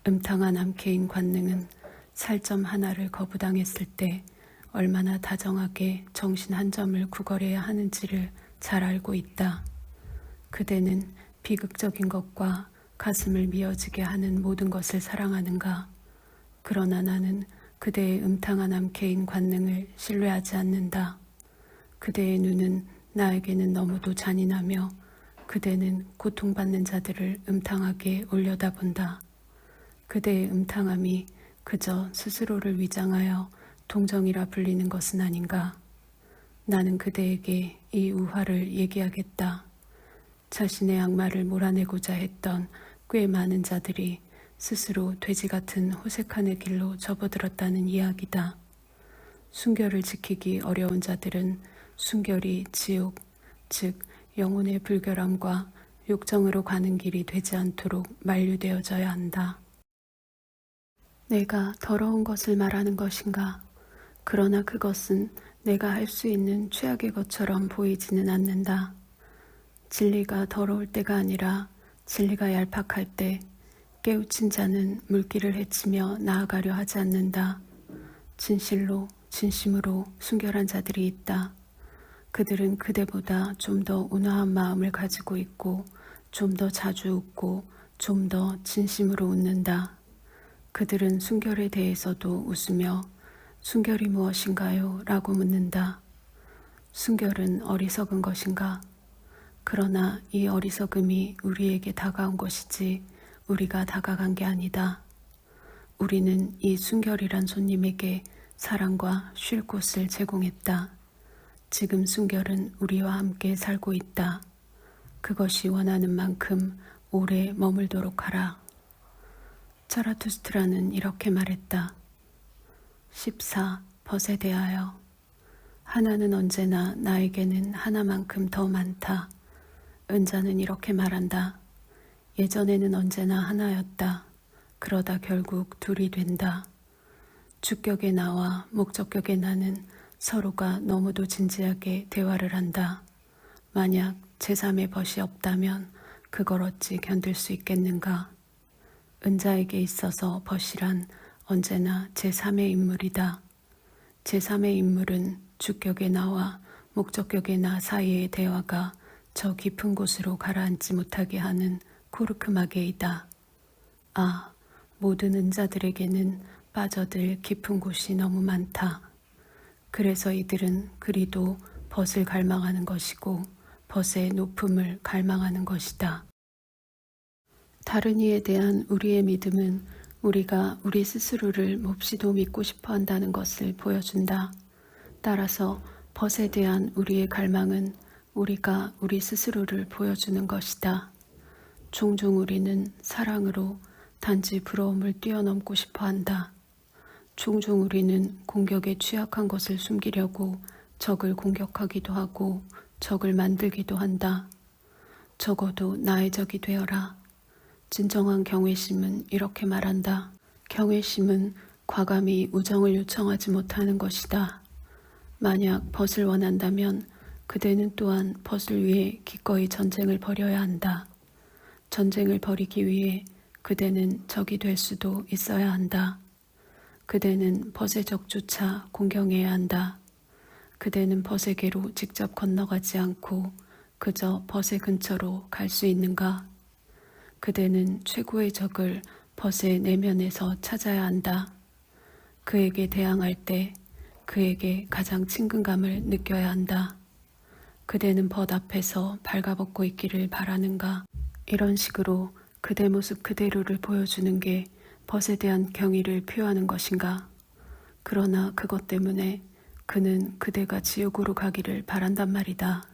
음탕한 암케인 관능은 살점 하나를 거부당했을 때 얼마나 다정하게 정신 한 점을 구걸해야 하는지를 잘 알고 있다. 그대는 비극적인 것과 가슴을 미어지게 하는 모든 것을 사랑하는가? 그러나 나는 그대의 음탕한 암케인 관능을 신뢰하지 않는다. 그대의 눈은 나에게는 너무도 잔인하며 그대는 고통받는 자들을 음탕하게 올려다본다. 그대의 음탕함이 그저 스스로를 위장하여 동정이라 불리는 것은 아닌가. 나는 그대에게 이 우화를 얘기하겠다. 자신의 악마를 몰아내고자 했던 꽤 많은 자들이 스스로 돼지 같은 호색한의 길로 접어들었다는 이야기다. 순결을 지키기 어려운 자들은 순결이 지옥, 즉 영혼의 불결함과 욕정으로 가는 길이 되지 않도록 만류되어져야 한다. 내가 더러운 것을 말하는 것인가? 그러나 그것은 내가 할 수 있는 최악의 것처럼 보이지는 않는다. 진리가 더러울 때가 아니라 진리가 얄팍할 때 깨우친 자는 물길을 헤치며 나아가려 하지 않는다. 진실로 진심으로 순결한 자들이 있다. 그들은 그대보다 좀 더 온화한 마음을 가지고 있고 좀 더 자주 웃고 좀 더 진심으로 웃는다. 그들은 순결에 대해서도 웃으며 순결이 무엇인가요? 라고 묻는다. 순결은 어리석은 것인가? 그러나 이 어리석음이 우리에게 다가온 것이지 우리가 다가간 게 아니다. 우리는 이 순결이란 손님에게 사랑과 쉴 곳을 제공했다. 지금 순결은 우리와 함께 살고 있다. 그것이 원하는 만큼 오래 머물도록 하라. 자라투스트라는 이렇게 말했다. 14. 벗에 대하여. 하나는 언제나 나에게는 하나만큼 더 많다. 은자는 이렇게 말한다. 예전에는 언제나 하나였다. 그러다 결국 둘이 된다. 주격의 나와 목적격의 나는 서로가 너무도 진지하게 대화를 한다. 만약 제3의 벗이 없다면 그걸 어찌 견딜 수 있겠는가. 은자에게 있어서 벗이란 언제나 제3의 인물이다. 제3의 인물은 주격의 나와 목적격의 나 사이의 대화가 저 깊은 곳으로 가라앉지 못하게 하는 코르크마개이다. 아, 모든 은자들에게는 빠져들 깊은 곳이 너무 많다. 그래서 이들은 그리도 벗을 갈망하는 것이고 벗의 높음을 갈망하는 것이다. 다른 이에 대한 우리의 믿음은 우리가 우리 스스로를 몹시도 믿고 싶어 한다는 것을 보여준다. 따라서 벗에 대한 우리의 갈망은 우리가 우리 스스로를 보여주는 것이다. 종종 우리는 사랑으로 단지 부러움을 뛰어넘고 싶어 한다. 종종 우리는 공격에 취약한 것을 숨기려고 적을 공격하기도 하고 적을 만들기도 한다. 적어도 나의 적이 되어라. 진정한 경외심은 이렇게 말한다. 경외심은 과감히 우정을 요청하지 못하는 것이다. 만약 벗을 원한다면 그대는 또한 벗을 위해 기꺼이 전쟁을 벌여야 한다. 전쟁을 벌이기 위해 그대는 적이 될 수도 있어야 한다. 그대는 벗의 적조차 공경해야 한다. 그대는 벗에게로 직접 건너가지 않고 그저 벗의 근처로 갈 수 있는가? 그대는 최고의 적을 벗의 내면에서 찾아야 한다. 그에게 대항할 때 그에게 가장 친근감을 느껴야 한다. 그대는 벗 앞에서 발가벗고 있기를 바라는가? 이런 식으로 그대 모습 그대로를 보여주는 게 벗에 대한 경의를 표하는 것인가? 그러나 그것 때문에 그는 그대가 지옥으로 가기를 바란단 말이다.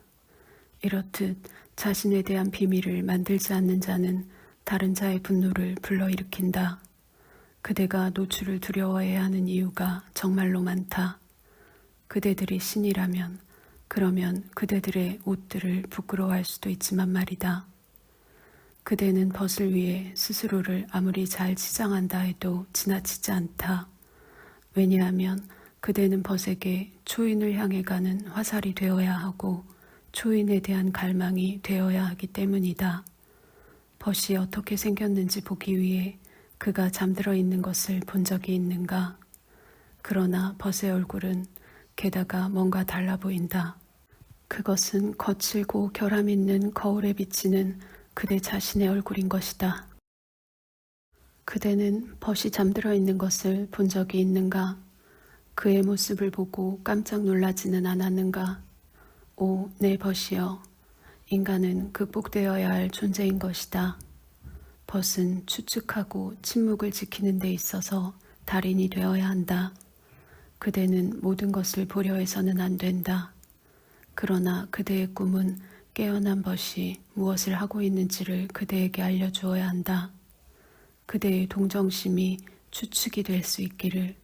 이렇듯 자신에 대한 비밀을 만들지 않는 자는 다른 자의 분노를 불러일으킨다. 그대가 노출을 두려워해야 하는 이유가 정말로 많다. 그대들이 신이라면 그러면 그대들의 옷들을 부끄러워할 수도 있지만 말이다. 그대는 벗을 위해 스스로를 아무리 잘 치장한다 해도 지나치지 않다. 왜냐하면 그대는 벗에게 초인을 향해 가는 화살이 되어야 하고 초인에 대한 갈망이 되어야 하기 때문이다. 벗이 어떻게 생겼는지 보기 위해 그가 잠들어 있는 것을 본 적이 있는가? 그러나 벗의 얼굴은 게다가 뭔가 달라 보인다. 그것은 거칠고 결함 있는 거울에 비치는 그대 자신의 얼굴인 것이다. 그대는 벗이 잠들어 있는 것을 본 적이 있는가? 그의 모습을 보고 깜짝 놀라지는 않았는가? 오, 내 벗이여. 인간은 극복되어야 할 존재인 것이다. 벗은 추측하고 침묵을 지키는 데 있어서 달인이 되어야 한다. 그대는 모든 것을 보려 해서는 안 된다. 그러나 그대의 꿈은 깨어난 벗이 무엇을 하고 있는지를 그대에게 알려주어야 한다. 그대의 동정심이 추측이 될 수 있기를.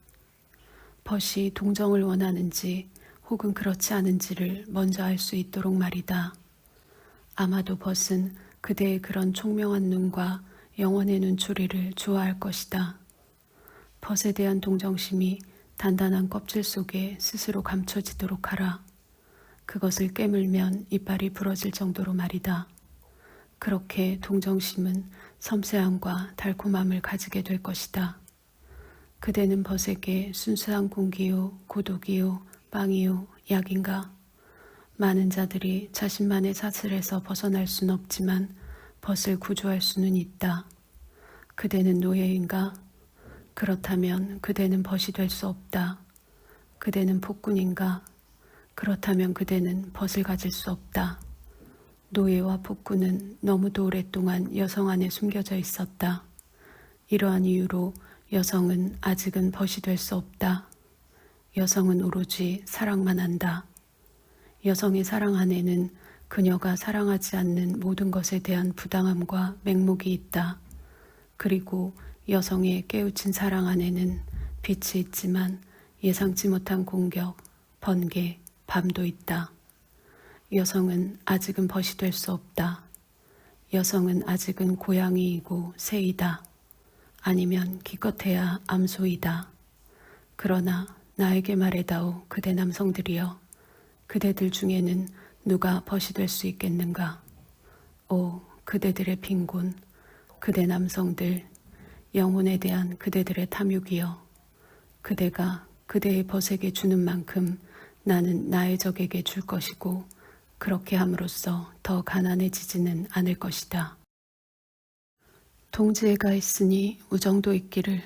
벗이 동정을 원하는지 혹은 그렇지 않은지를 먼저 알 수 있도록 말이다. 아마도 벗은 그대의 그런 총명한 눈과 영혼의 눈초리를 좋아할 것이다. 벗에 대한 동정심이 단단한 껍질 속에 스스로 감춰지도록 하라. 그것을 깨물면 이빨이 부러질 정도로 말이다. 그렇게 동정심은 섬세함과 달콤함을 가지게 될 것이다. 그대는 벗에게 순수한 공기요, 고독이요, 빵이요, 약인가? 많은 자들이 자신만의 사슬에서 벗어날 수는 없지만 벗을 구조할 수는 있다. 그대는 노예인가? 그렇다면 그대는 벗이 될 수 없다. 그대는 폭군인가? 그렇다면 그대는 벗을 가질 수 없다. 노예와 폭군은 너무도 오랫동안 여성 안에 숨겨져 있었다. 이러한 이유로 여성은 아직은 벗이 될 수 없다. 여성은 오로지 사랑만 한다. 여성의 사랑 안에는 그녀가 사랑하지 않는 모든 것에 대한 부당함과 맹목이 있다. 그리고 여성의 깨우친 사랑 안에는 빛이 있지만 예상치 못한 공격, 번개, 밤도 있다. 여성은 아직은 벗이 될 수 없다. 여성은 아직은 고양이이고 새이다. 아니면 기껏해야 암소이다. 그러나 나에게 말해다오 그대 남성들이여. 그대들 중에는 누가 벗이 될 수 있겠는가? 오, 그대들의 빈곤, 그대 남성들, 영혼에 대한 그대들의 탐욕이여. 그대가 그대의 벗에게 주는 만큼 나는 나의 적에게 줄 것이고 그렇게 함으로써 더 가난해지지는 않을 것이다. 동지애가 있으니 우정도 있기를.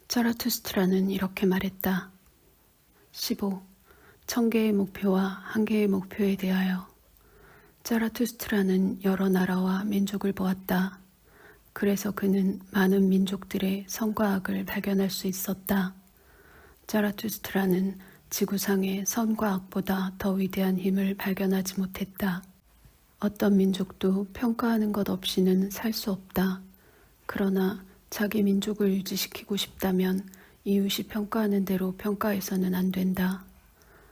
자라투스트라는 이렇게 말했다. 15. 1000개의 목표와 1개의 목표에 대하여. 자라투스트라는 여러 나라와 민족을 보았다. 그래서 그는 많은 민족들의 선과 악을 발견할 수 있었다. 자라투스트라는 지구상의 선과 악보다 더 위대한 힘을 발견하지 못했다. 어떤 민족도 평가하는 것 없이는 살 수 없다. 그러나 자기 민족을 유지시키고 싶다면 이웃이 평가하는 대로 평가해서는 안 된다.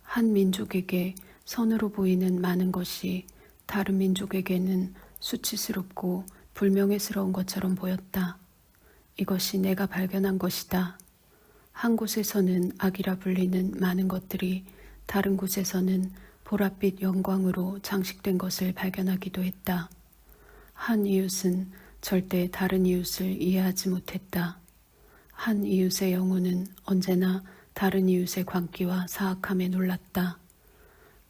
한 민족에게 선으로 보이는 많은 것이 다른 민족에게는 수치스럽고 불명예스러운 것처럼 보였다. 이것이 내가 발견한 것이다. 한 곳에서는 악이라 불리는 많은 것들이 다른 곳에서는 보랏빛 영광으로 장식된 것을 발견하기도 했다. 한 이웃은 절대 다른 이웃을 이해하지 못했다. 한 이웃의 영혼은 언제나 다른 이웃의 광기와 사악함에 놀랐다.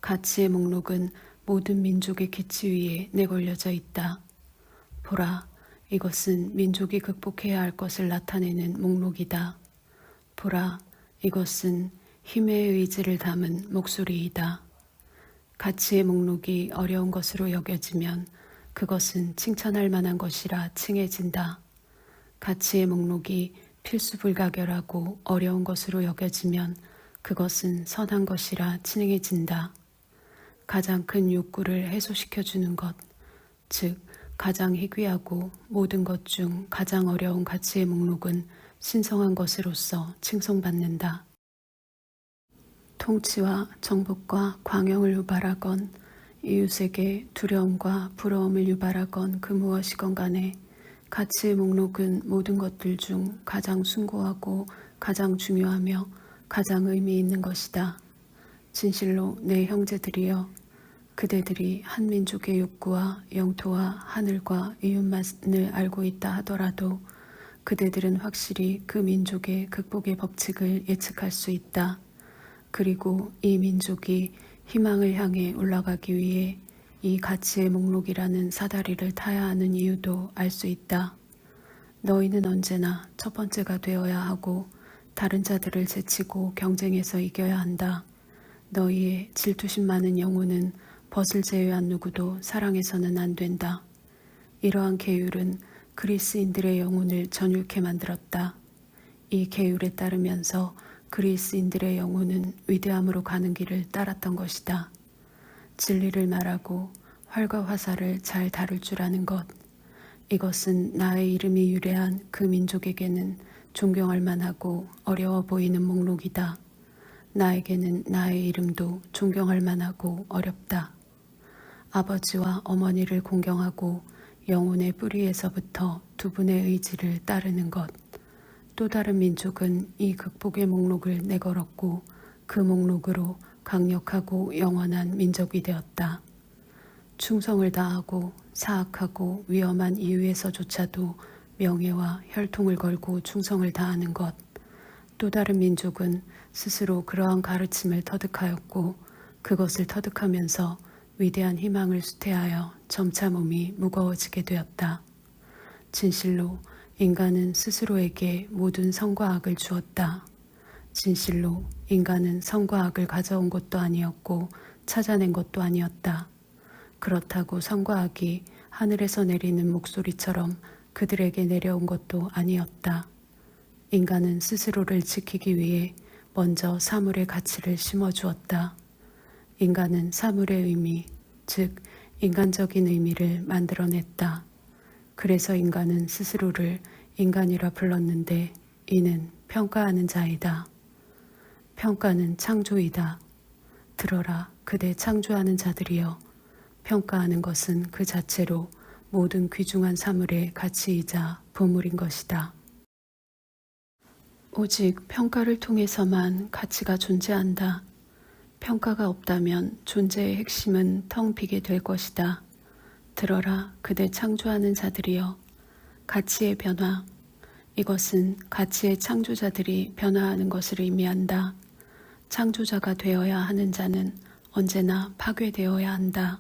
가치의 목록은 모든 민족의 기치 위에 내걸려져 있다. 보라, 이것은 민족이 극복해야 할 것을 나타내는 목록이다. 보라, 이것은 힘의 의지를 담은 목소리이다. 가치의 목록이 어려운 것으로 여겨지면 그것은 칭찬할 만한 것이라 칭해진다. 가치의 목록이 필수불가결하고 어려운 것으로 여겨지면 그것은 선한 것이라 칭해진다. 가장 큰 욕구를 해소시켜주는 것, 즉 가장 희귀하고 모든 것 중 가장 어려운 가치의 목록은 신성한 것으로서 칭송받는다. 통치와 정복과 광영을 유발하건 이웃에게 두려움과 부러움을 유발하건 그 무엇이건 간에 가치의 목록은 모든 것들 중 가장 숭고하고 가장 중요하며 가장 의미 있는 것이다. 진실로 내 형제들이여, 그대들이 한 민족의 욕구와 영토와 하늘과 이웃만을 알고 있다 하더라도 그대들은 확실히 그 민족의 극복의 법칙을 예측할 수 있다. 그리고 이 민족이 희망을 향해 올라가기 위해 이 가치의 목록이라는 사다리를 타야 하는 이유도 알 수 있다. 너희는 언제나 첫 번째가 되어야 하고 다른 자들을 제치고 경쟁에서 이겨야 한다. 너희의 질투심 많은 영혼은 벗을 제외한 누구도 사랑해서는 안 된다. 이러한 계율은 그리스인들의 영혼을 전율케 만들었다. 이 계율에 따르면서 그리스인들의 영혼은 위대함으로 가는 길을 따랐던 것이다. 진리를 말하고 활과 화살을 잘 다룰 줄 아는 것. 이것은 나의 이름이 유래한 그 민족에게는 존경할 만하고 어려워 보이는 목록이다. 나에게는 나의 이름도 존경할 만하고 어렵다. 아버지와 어머니를 공경하고 영혼의 뿌리에서부터 두 분의 의지를 따르는 것. 또 다른 민족은 이 극복의 목록을 내걸었고 그 목록으로 강력하고 영원한 민족이 되었다. 충성을 다하고 사악하고 위험한 이유에서조차도 명예와 혈통을 걸고 충성을 다하는 것. 또 다른 민족은 스스로 그러한 가르침을 터득하였고 그것을 터득하면서 위대한 희망을 수태하여 점차 몸이 무거워지게 되었다. 진실로 인간은 스스로에게 모든 선과 악을 주었다. 진실로 인간은 선과 악을 가져온 것도 아니었고 찾아낸 것도 아니었다. 그렇다고 선과 악이 하늘에서 내리는 목소리처럼 그들에게 내려온 것도 아니었다. 인간은 스스로를 지키기 위해 먼저 사물의 가치를 심어주었다. 인간은 사물의 의미, 즉 인간적인 의미를 만들어냈다. 그래서 인간은 스스로를 인간이라 불렀는데 이는 평가하는 자이다. 평가는 창조이다. 들어라, 그대 창조하는 자들이여. 평가하는 것은 그 자체로 모든 귀중한 사물의 가치이자 보물인 것이다. 오직 평가를 통해서만 가치가 존재한다. 평가가 없다면 존재의 핵심은 텅 비게 될 것이다. 들어라 그대 창조하는 자들이여. 가치의 변화. 이것은 가치의 창조자들이 변화하는 것을 의미한다. 창조자가 되어야 하는 자는 언제나 파괴되어야 한다.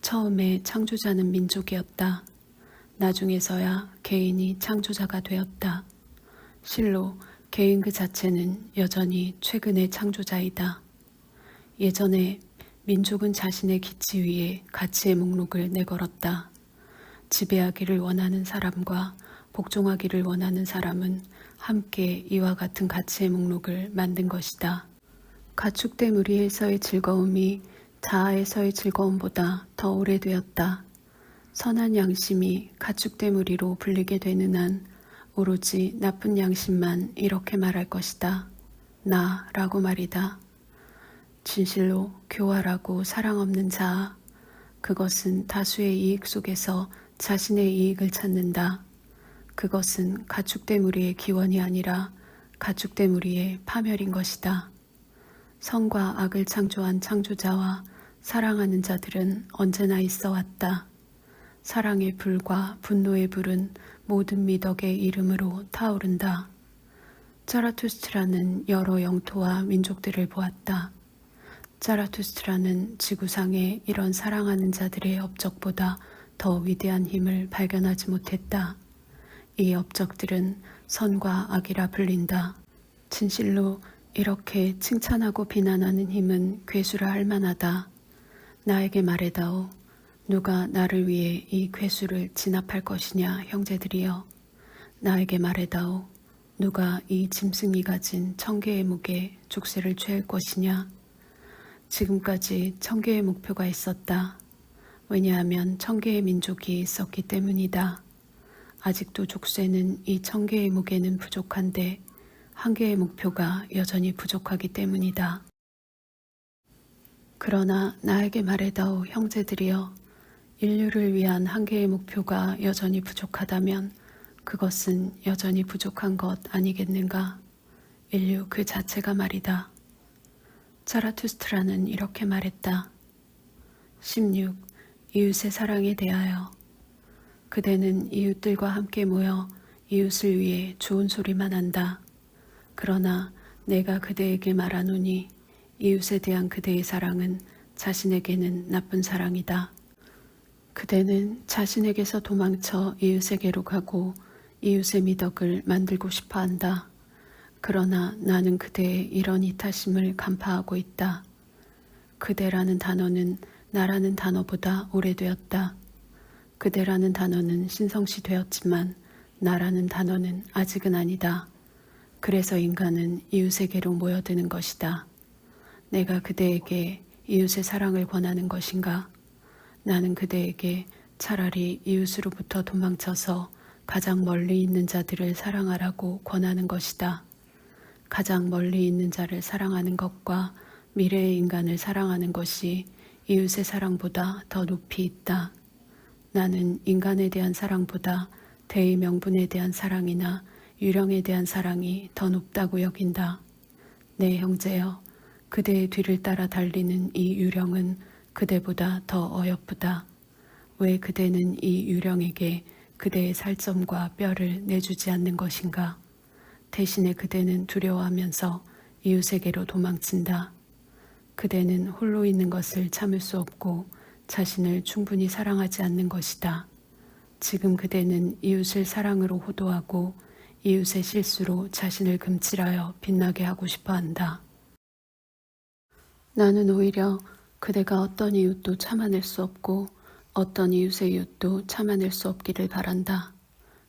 처음에 창조자는 민족이었다. 나중에서야 개인이 창조자가 되었다. 실로 개인 그 자체는 여전히 최근의 창조자이다. 예전에 민족은 자신의 기치 위에 가치의 목록을 내걸었다. 지배하기를 원하는 사람과 복종하기를 원하는 사람은 함께 이와 같은 가치의 목록을 만든 것이다. 가축된 우리에서의 즐거움이 자아에서의 즐거움보다 더 오래되었다. 선한 양심이 가축된 우리로 불리게 되는 한 오로지 나쁜 양심만 이렇게 말할 것이다. 나라고 말이다. 진실로 교활하고 사랑 없는 자아, 그것은 다수의 이익 속에서 자신의 이익을 찾는다. 그것은 가축된 우리의 기원이 아니라 가축된 우리의 파멸인 것이다. 선과 악을 창조한 창조자와 사랑하는 자들은 언제나 있어 왔다. 사랑의 불과 분노의 불은 모든 미덕의 이름으로 타오른다. 자라투스트라는 여러 영토와 민족들을 보았다. 자라투스트라는 지구상의 이런 사랑하는 자들의 업적보다 더 위대한 힘을 발견하지 못했다. 이 업적들은 선과 악이라 불린다. 진실로 이렇게 칭찬하고 비난하는 힘은 괴수라 할 만하다. 나에게 말해다오. 누가 나를 위해 이 괴수를 진압할 것이냐, 형제들이여. 나에게 말해다오. 누가 이 짐승이 가진 1000개의 무게 족쇄를 죄할 것이냐. 지금까지 1000개의 목표가 있었다. 왜냐하면 1000개의 민족이 있었기 때문이다. 아직도 족쇄는 이 1000개의 무게는 부족한데 1개의 목표가 여전히 부족하기 때문이다. 그러나 나에게 말해다오, 형제들이여. 인류를 위한 1개의 목표가 여전히 부족하다면 그것은 여전히 부족한 것 아니겠는가? 인류 그 자체가 말이다. 자라투스트라는 이렇게 말했다. 16. 이웃의 사랑에 대하여. 그대는 이웃들과 함께 모여 이웃을 위해 좋은 소리만 한다. 그러나 내가 그대에게 말하노니 이웃에 대한 그대의 사랑은 자신에게는 나쁜 사랑이다. 그대는 자신에게서 도망쳐 이웃에게로 가고 이웃의 미덕을 만들고 싶어 한다. 그러나 나는 그대의 이런 이타심을 간파하고 있다. 그대라는 단어는 나라는 단어보다 오래되었다. 그대라는 단어는 신성시 되었지만 나라는 단어는 아직은 아니다. 그래서 인간은 이웃에게로 모여드는 것이다. 내가 그대에게 이웃의 사랑을 권하는 것인가? 나는 그대에게 차라리 이웃으로부터 도망쳐서 가장 멀리 있는 자들을 사랑하라고 권하는 것이다. 가장 멀리 있는 자를 사랑하는 것과 미래의 인간을 사랑하는 것이 이웃의 사랑보다 더 높이 있다. 나는 인간에 대한 사랑보다 대의 명분에 대한 사랑이나 유령에 대한 사랑이 더 높다고 여긴다. 네, 형제여, 그대의 뒤를 따라 달리는 이 유령은 그대보다 더 어여쁘다. 왜 그대는 이 유령에게 그대의 살점과 뼈를 내주지 않는 것인가? 대신에 그대는 두려워하면서 이웃에게로 도망친다. 그대는 홀로 있는 것을 참을 수 없고 자신을 충분히 사랑하지 않는 것이다. 지금 그대는 이웃을 사랑으로 호도하고 이웃의 실수로 자신을 금칠하여 빛나게 하고 싶어 한다. 나는 오히려 그대가 어떤 이웃도 참아낼 수 없고 어떤 이웃의 이웃도 참아낼 수 없기를 바란다.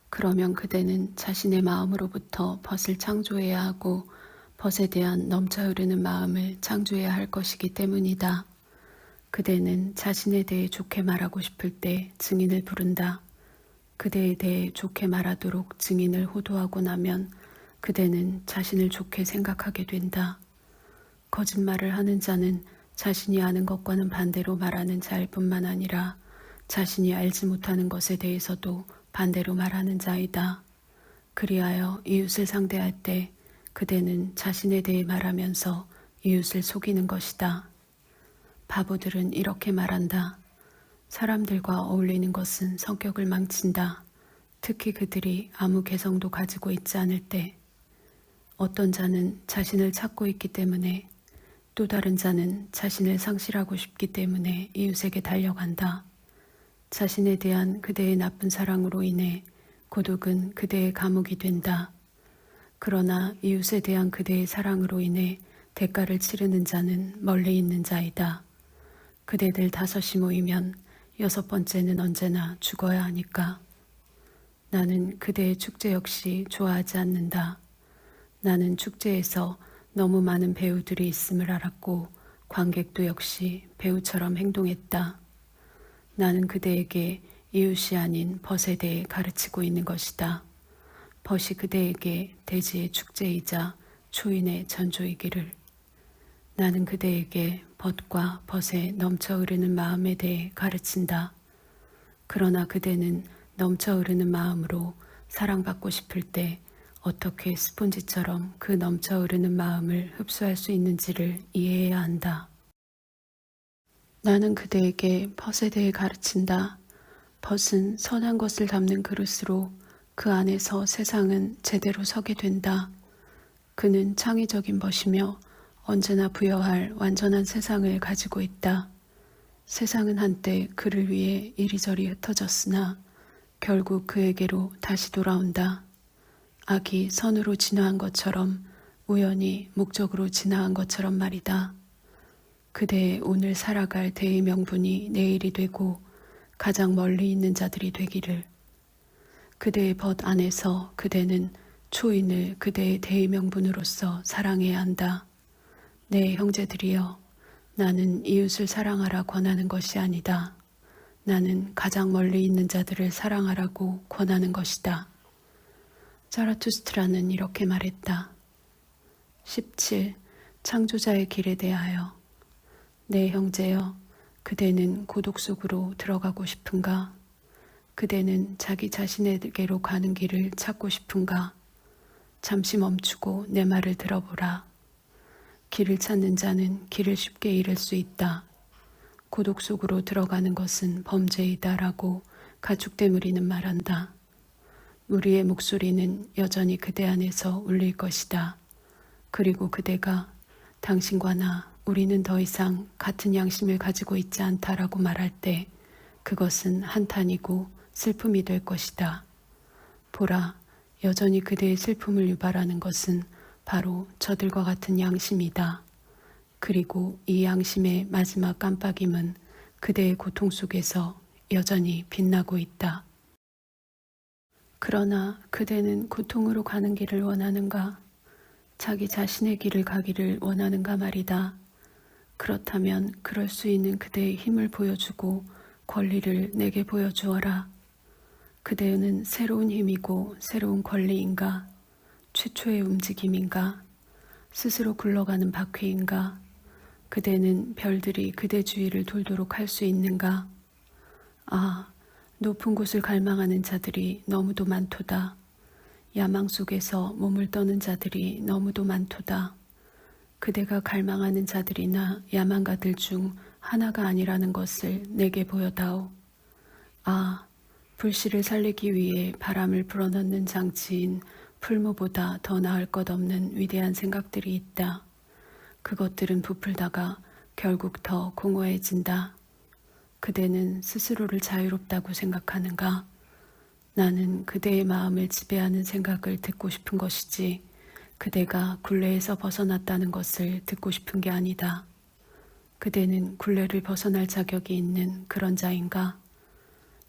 그러면 그대는 자신의 마음으로부터 벗을 창조해야 하고 벗에 대한 넘쳐 흐르는 마음을 창조해야 할 것이기 때문이다. 그대는 자신에 대해 좋게 말하고 싶을 때 증인을 부른다. 그대에 대해 좋게 말하도록 증인을 호도하고 나면 그대는 자신을 좋게 생각하게 된다. 거짓말을 하는 자는 자신이 아는 것과는 반대로 말하는 자일 뿐만 아니라 자신이 알지 못하는 것에 대해서도 반대로 말하는 자이다. 그리하여 이웃을 상대할 때 그대는 자신에 대해 말하면서 이웃을 속이는 것이다. 바보들은 이렇게 말한다. 사람들과 어울리는 것은 성격을 망친다. 특히 그들이 아무 개성도 가지고 있지 않을 때. 어떤 자는 자신을 찾고 있기 때문에, 또 다른 자는 자신을 상실하고 싶기 때문에 이웃에게 달려간다. 자신에 대한 그대의 나쁜 사랑으로 인해 고독은 그대의 감옥이 된다. 그러나 이웃에 대한 그대의 사랑으로 인해 대가를 치르는 자는 멀리 있는 자이다. 그대들 5이 모이면 6번째는 언제나 죽어야 하니까. 나는 그대의 축제 역시 좋아하지 않는다. 나는 축제에서 너무 많은 배우들이 있음을 알았고 관객도 역시 배우처럼 행동했다. 나는 그대에게 이웃이 아닌 벗에 대해 가르치고 있는 것이다. 벗이 그대에게 대지의 축제이자 초인의 전조이기를. 나는 그대에게 벗과 벗에 넘쳐 흐르는 마음에 대해 가르친다. 그러나 그대는 넘쳐 흐르는 마음으로 사랑받고 싶을 때 어떻게 스폰지처럼 그 넘쳐 흐르는 마음을 흡수할 수 있는지를 이해해야 한다. 나는 그대에게 벗에 대해 가르친다. 벗은 선한 것을 담는 그릇으로 그 안에서 세상은 제대로 서게 된다. 그는 창의적인 벗이며 언제나 부여할 완전한 세상을 가지고 있다. 세상은 한때 그를 위해 이리저리 흩어졌으나 결국 그에게로 다시 돌아온다. 악이 선으로 진화한 것처럼, 우연히 목적으로 진화한 것처럼 말이다. 그대의 오늘 살아갈 대의 명분이 내일이 되고 가장 멀리 있는 자들이 되기를. 그대의 벗 안에서 그대는 초인을 그대의 대의 명분으로서 사랑해야 한다. 내 형제들이여, 나는 이웃을 사랑하라 권하는 것이 아니다. 나는 가장 멀리 있는 자들을 사랑하라고 권하는 것이다. 자라투스트라는 이렇게 말했다. 17. 창조자의 길에 대하여. 내 형제여, 그대는 고독 속으로 들어가고 싶은가? 그대는 자기 자신에게로 가는 길을 찾고 싶은가? 잠시 멈추고 내 말을 들어보라. 길을 찾는 자는 길을 쉽게 잃을 수 있다. 고독 속으로 들어가는 것은 범죄이다라고 가축대무리는 말한다. 우리의 목소리는 여전히 그대 안에서 울릴 것이다. 그리고 그대가 당신과 나, 우리는 더 이상 같은 양심을 가지고 있지 않다라고 말할 때 그것은 한탄이고 슬픔이 될 것이다. 보라, 여전히 그대의 슬픔을 유발하는 것은 바로 저들과 같은 양심이다. 그리고 이 양심의 마지막 깜빡임은 그대의 고통 속에서 여전히 빛나고 있다. 그러나 그대는 고통으로 가는 길을 원하는가? 자기 자신의 길을 가기를 원하는가 말이다. 그렇다면 그럴 수 있는 그대의 힘을 보여주고 권리를 내게 보여주어라. 그대는 새로운 힘이고 새로운 권리인가? 최초의 움직임인가? 스스로 굴러가는 바퀴인가? 그대는 별들이 그대 주위를 돌도록 할 수 있는가? 아, 높은 곳을 갈망하는 자들이 너무도 많도다. 야망 속에서 몸을 떠는 자들이 너무도 많도다. 그대가 갈망하는 자들이나 야망가들 중 하나가 아니라는 것을 내게 보여다오. 아, 불씨를 살리기 위해 바람을 불어넣는 장치인 풀무보다 더 나을 것 없는 위대한 생각들이 있다. 그것들은 부풀다가 결국 더 공허해진다. 그대는 스스로를 자유롭다고 생각하는가? 나는 그대의 마음을 지배하는 생각을 듣고 싶은 것이지 그대가 굴레에서 벗어났다는 것을 듣고 싶은 게 아니다. 그대는 굴레를 벗어날 자격이 있는 그런 자인가?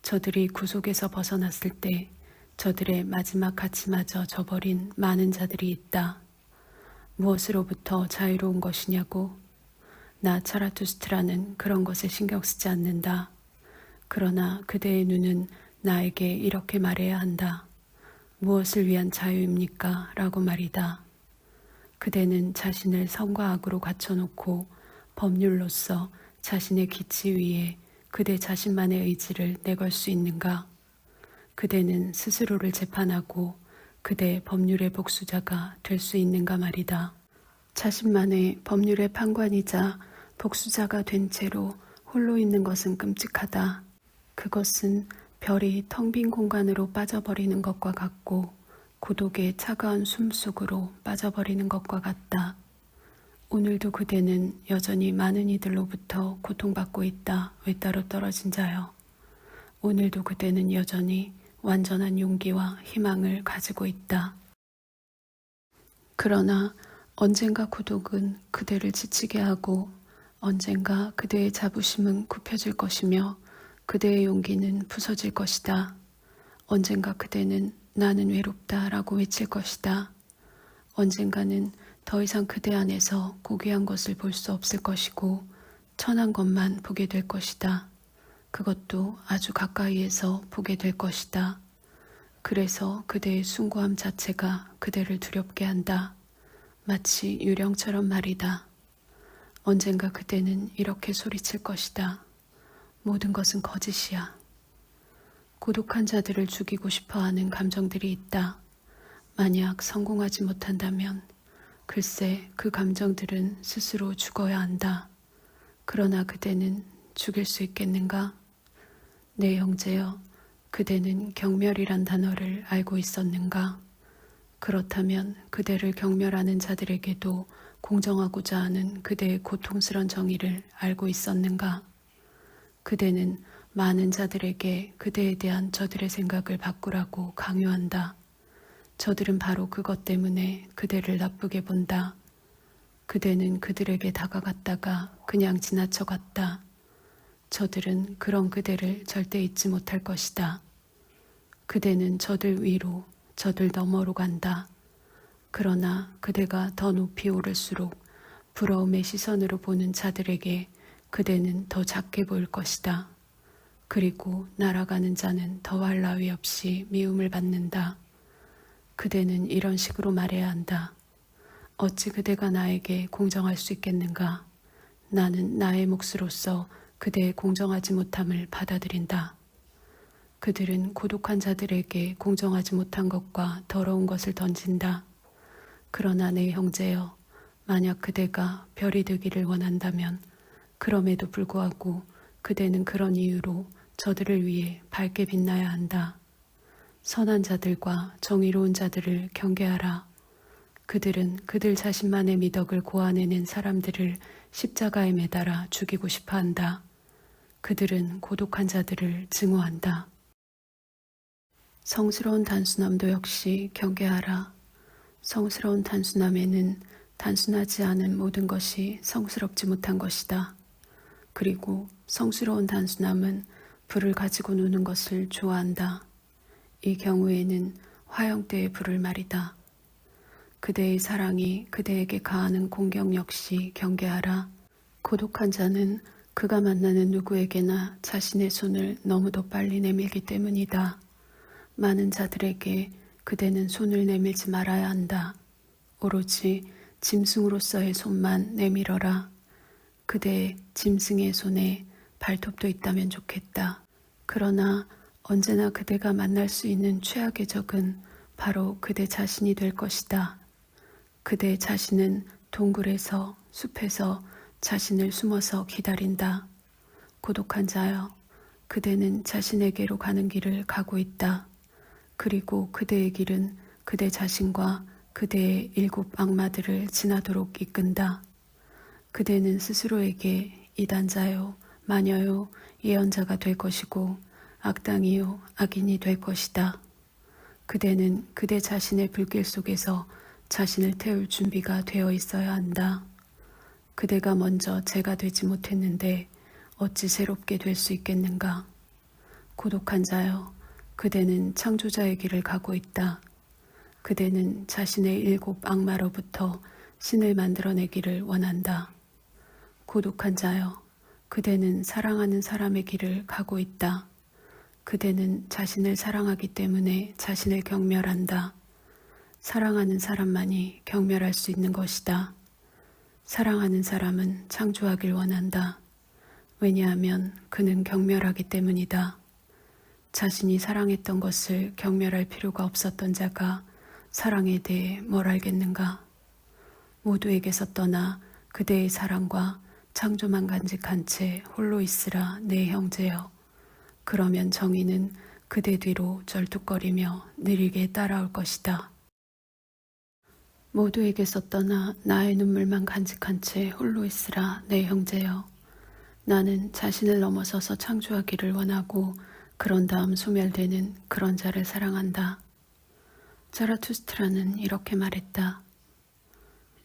저들이 구속에서 벗어났을 때 저들의 마지막 가치마저 저버린 많은 자들이 있다. 무엇으로부터 자유로운 것이냐고? 나 차라투스트라는 그런 것에 신경 쓰지 않는다. 그러나 그대의 눈은 나에게 이렇게 말해야 한다. 무엇을 위한 자유입니까? 라고 말이다. 그대는 자신을 선과 악으로 갖춰놓고 법률로서 자신의 기치 위에 그대 자신만의 의지를 내걸 수 있는가? 그대는 스스로를 재판하고 그대 법률의 복수자가 될 수 있는가 말이다. 자신만의 법률의 판관이자 복수자가 된 채로 홀로 있는 것은 끔찍하다. 그것은 별이 텅 빈 공간으로 빠져버리는 것과 같고 고독의 차가운 숨 속으로 빠져버리는 것과 같다. 오늘도 그대는 여전히 많은 이들로부터 고통받고 있다. 외따로 떨어진 자여. 오늘도 그대는 여전히 완전한 용기와 희망을 가지고 있다. 그러나 언젠가 고독은 그대를 지치게 하고 언젠가 그대의 자부심은 굽혀질 것이며 그대의 용기는 부서질 것이다. 언젠가 그대는 나는 외롭다 라고 외칠 것이다. 언젠가는 더 이상 그대 안에서 고귀한 것을 볼 수 없을 것이고 천한 것만 보게 될 것이다. 그것도 아주 가까이에서 보게 될 것이다. 그래서 그대의 숭고함 자체가 그대를 두렵게 한다. 마치 유령처럼 말이다. 언젠가 그대는 이렇게 소리칠 것이다. 모든 것은 거짓이야. 고독한 자들을 죽이고 싶어하는 감정들이 있다. 만약 성공하지 못한다면 글쎄 그 감정들은 스스로 죽어야 한다. 그러나 그대는 죽일 수 있겠는가? 내 형제여, 그대는 경멸이란 단어를 알고 있었는가? 그렇다면 그대를 경멸하는 자들에게도 공정하고자 하는 그대의 고통스런 정의를 알고 있었는가? 그대는 많은 자들에게 그대에 대한 저들의 생각을 바꾸라고 강요한다. 저들은 바로 그것 때문에 그대를 나쁘게 본다. 그대는 그들에게 다가갔다가 그냥 지나쳐갔다. 저들은 그런 그대를 절대 잊지 못할 것이다. 그대는 저들 위로, 저들 너머로 간다. 그러나 그대가 더 높이 오를수록 부러움의 시선으로 보는 자들에게 그대는 더 작게 보일 것이다. 그리고 날아가는 자는 더할 나위 없이 미움을 받는다. 그대는 이런 식으로 말해야 한다. 어찌 그대가 나에게 공정할 수 있겠는가? 나는 나의 몫으로서 그대의 공정하지 못함을 받아들인다. 그들은 고독한 자들에게 공정하지 못한 것과 더러운 것을 던진다. 그러나 내 형제여, 만약 그대가 별이 되기를 원한다면 그럼에도 불구하고 그대는 그런 이유로 저들을 위해 밝게 빛나야 한다. 선한 자들과 정의로운 자들을 경계하라. 그들은 그들 자신만의 미덕을 고안해낸 사람들을 십자가에 매달아 죽이고 싶어한다. 그들은 고독한 자들을 증오한다. 성스러운 단순함도 역시 경계하라. 성스러운 단순함에는 단순하지 않은 모든 것이 성스럽지 못한 것이다. 그리고 성스러운 단순함은 불을 가지고 노는 것을 좋아한다. 이 경우에는 화형대의 불을 말이다. 그대의 사랑이 그대에게 가하는 공격 역시 경계하라. 고독한 자는 그가 만나는 누구에게나 자신의 손을 너무도 빨리 내밀기 때문이다. 많은 자들에게 그대는 손을 내밀지 말아야 한다. 오로지 짐승으로서의 손만 내밀어라. 그대의 짐승의 손에 발톱도 있다면 좋겠다. 그러나 언제나 그대가 만날 수 있는 최악의 적은 바로 그대 자신이 될 것이다. 그대 자신은 동굴에서, 숲에서 자신을 숨어서 기다린다. 고독한 자여, 그대는 자신에게로 가는 길을 가고 있다. 그리고 그대의 길은 그대 자신과 그대의 7 악마들을 지나도록 이끈다. 그대는 스스로에게 이단자요, 마녀요, 예언자가 될 것이고 악당이요, 악인이 될 것이다. 그대는 그대 자신의 불길 속에서 자신을 태울 준비가 되어 있어야 한다. 그대가 먼저 죄가 되지 못했는데 어찌 새롭게 될 수 있겠는가? 고독한 자여, 그대는 창조자의 길을 가고 있다. 그대는 자신의 7 악마로부터 신을 만들어내기를 원한다. 고독한 자여, 그대는 사랑하는 사람의 길을 가고 있다. 그대는 자신을 사랑하기 때문에 자신을 경멸한다. 사랑하는 사람만이 경멸할 수 있는 것이다. 사랑하는 사람은 창조하길 원한다. 왜냐하면 그는 경멸하기 때문이다. 자신이 사랑했던 것을 경멸할 필요가 없었던 자가 사랑에 대해 뭘 알겠는가? 모두에게서 떠나 그대의 사랑과 창조만 간직한 채 홀로 있으라 내 형제여. 그러면 정의는 그대 뒤로 절뚝거리며 느리게 따라올 것이다. 모두에게서 떠나 나의 눈물만 간직한 채 홀로 있으라 내 형제여. 나는 자신을 넘어서서 창조하기를 원하고 그런 다음 소멸되는 그런 자를 사랑한다. 자라투스트라는 이렇게 말했다.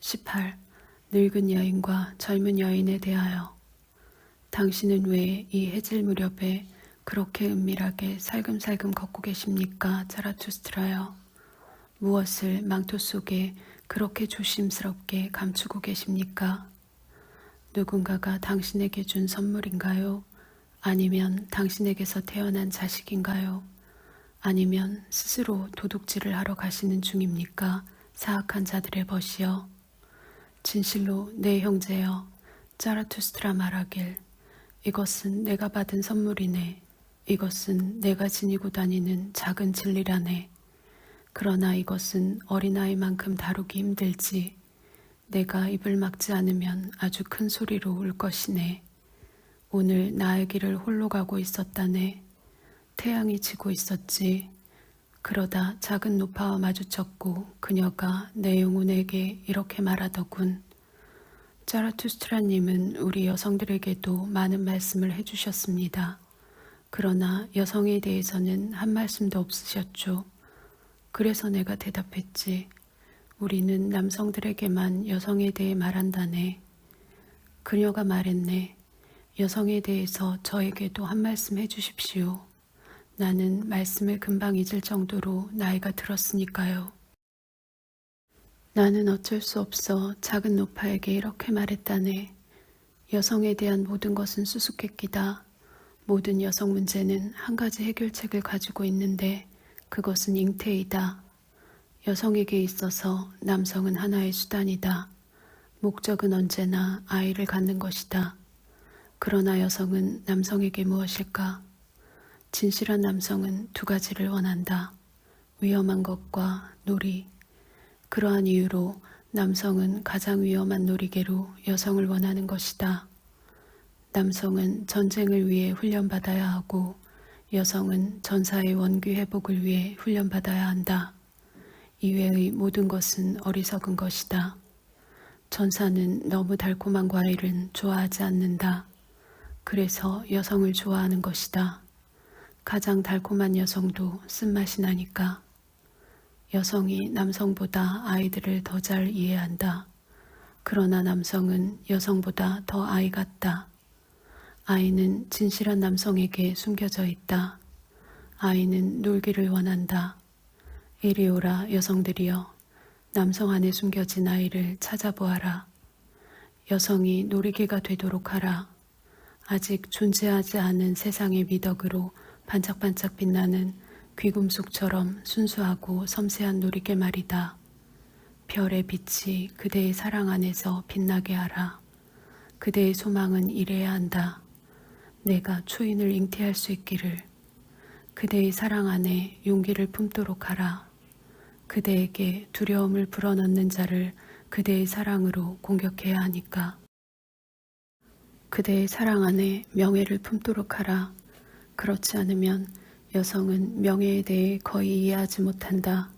18. 늙은 여인과 젊은 여인에 대하여. 당신은 왜 이 해질 무렵에 그렇게 은밀하게 살금살금 걷고 계십니까, 자라투스트라여? 무엇을 망토 속에 그렇게 조심스럽게 감추고 계십니까? 누군가가 당신에게 준 선물인가요? 아니면 당신에게서 태어난 자식인가요? 아니면 스스로 도둑질을 하러 가시는 중입니까? 사악한 자들의 벗이여. 진실로 내 형제여, 자라투스트라 말하길, 이것은 내가 받은 선물이네. 이것은 내가 지니고 다니는 작은 진리라네. 그러나 이것은 어린아이만큼 다루기 힘들지. 내가 입을 막지 않으면 아주 큰 소리로 울 것이네. 오늘 나의 길을 홀로 가고 있었다네. 태양이 지고 있었지. 그러다 작은 노파와 마주쳤고 그녀가 내 영혼에게 이렇게 말하더군. 자라투스트라님은 우리 여성들에게도 많은 말씀을 해주셨습니다. 그러나 여성에 대해서는 한 말씀도 없으셨죠. 그래서 내가 대답했지. 우리는 남성들에게만 여성에 대해 말한다네. 그녀가 말했네. 여성에 대해서 저에게도 한 말씀 해주십시오. 나는 말씀을 금방 잊을 정도로 나이가 들었으니까요. 나는 어쩔 수 없어 작은 노파에게 이렇게 말했다네. 여성에 대한 모든 것은 수수께끼다. 모든 여성 문제는 한 가지 해결책을 가지고 있는데 그것은 잉태이다. 여성에게 있어서 남성은 하나의 수단이다. 목적은 언제나 아이를 갖는 것이다. 그러나 여성은 남성에게 무엇일까? 진실한 남성은 두 가지를 원한다. 위험한 것과 놀이. 그러한 이유로 남성은 가장 위험한 놀이개로 여성을 원하는 것이다. 남성은 전쟁을 위해 훈련받아야 하고 여성은 전사의 원귀 회복을 위해 훈련받아야 한다. 이외의 모든 것은 어리석은 것이다. 전사는 너무 달콤한 과일은 좋아하지 않는다. 그래서 여성을 좋아하는 것이다. 가장 달콤한 여성도 쓴맛이 나니까. 여성이 남성보다 아이들을 더 잘 이해한다. 그러나 남성은 여성보다 더 아이 같다. 아이는 진실한 남성에게 숨겨져 있다. 아이는 놀기를 원한다. 이리 오라 여성들이여. 남성 안에 숨겨진 아이를 찾아보아라. 여성이 놀이개가 되도록 하라. 아직 존재하지 않은 세상의 미덕으로 반짝반짝 빛나는 귀금속처럼 순수하고 섬세한 놀이개 말이다. 별의 빛이 그대의 사랑 안에서 빛나게 하라. 그대의 소망은 이래야 한다. 내가 초인을 잉태할 수 있기를. 그대의 사랑 안에 용기를 품도록 하라. 그대에게 두려움을 불어넣는 자를 그대의 사랑으로 공격해야 하니까. 그대의 사랑 안에 명예를 품도록 하라. 그렇지 않으면 여성은 명예에 대해 거의 이해하지 못한다.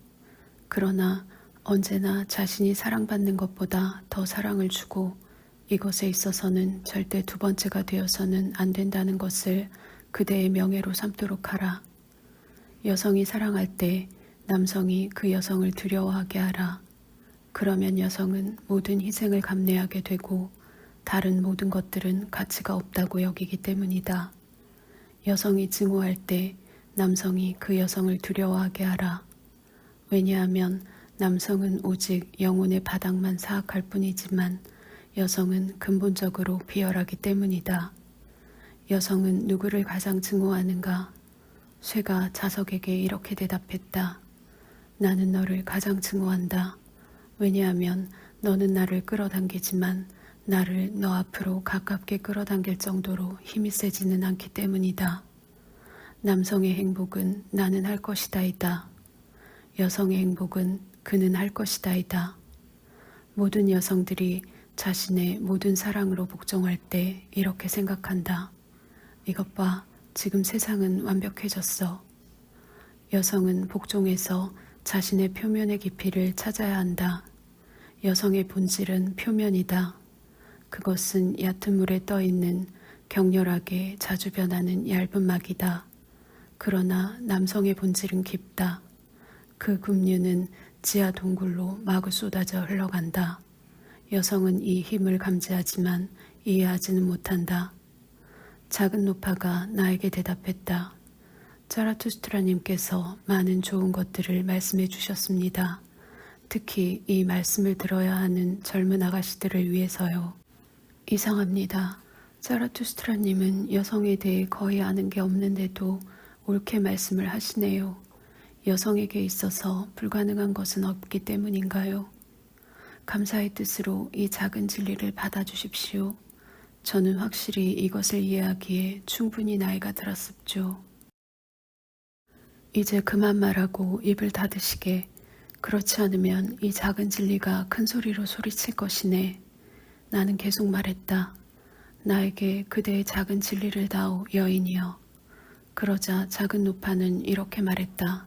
그러나 언제나 자신이 사랑받는 것보다 더 사랑을 주고 이것에 있어서는 절대 두 번째가 되어서는 안 된다는 것을 그대의 명예로 삼도록 하라. 여성이 사랑할 때 남성이 그 여성을 두려워하게 하라. 그러면 여성은 모든 희생을 감내하게 되고 다른 모든 것들은 가치가 없다고 여기기 때문이다. 여성이 증오할 때 남성이 그 여성을 두려워하게 하라. 왜냐하면 남성은 오직 영혼의 바닥만 사악할 뿐이지만 여성은 근본적으로 비열하기 때문이다. 여성은 누구를 가장 증오하는가? 쇠가 자석에게 이렇게 대답했다. 나는 너를 가장 증오한다. 왜냐하면 너는 나를 끌어당기지만 나를 너 앞으로 가깝게 끌어당길 정도로 힘이 세지는 않기 때문이다. 남성의 행복은 나는 할 것이다이다. 여성의 행복은 그는 할 것이다이다. 모든 여성들이 자신의 모든 사랑으로 복종할 때 이렇게 생각한다. 이것 봐, 지금 세상은 완벽해졌어. 여성은 복종에서 자신의 표면의 깊이를 찾아야 한다. 여성의 본질은 표면이다. 그것은 얕은 물에 떠있는 격렬하게 자주 변하는 얇은 막이다. 그러나 남성의 본질은 깊다. 그 급류는 지하 동굴로 마구 쏟아져 흘러간다. 여성은 이 힘을 감지하지만 이해하지는 못한다. 작은 노파가 나에게 대답했다. 자라투스트라님께서 많은 좋은 것들을 말씀해 주셨습니다. 특히 이 말씀을 들어야 하는 젊은 아가씨들을 위해서요. 이상합니다. 자라투스트라님은 여성에 대해 거의 아는 게 없는데도 옳게 말씀을 하시네요. 여성에게 있어서 불가능한 것은 없기 때문인가요? 감사의 뜻으로 이 작은 진리를 받아주십시오. 저는 확실히 이것을 이해하기에 충분히 나이가 들었습죠. 이제 그만 말하고 입을 닫으시게. 그렇지 않으면 이 작은 진리가 큰 소리로 소리칠 것이네. 나는 계속 말했다. 나에게 그대의 작은 진리를 다오, 여인이여. 그러자 작은 노파는 이렇게 말했다.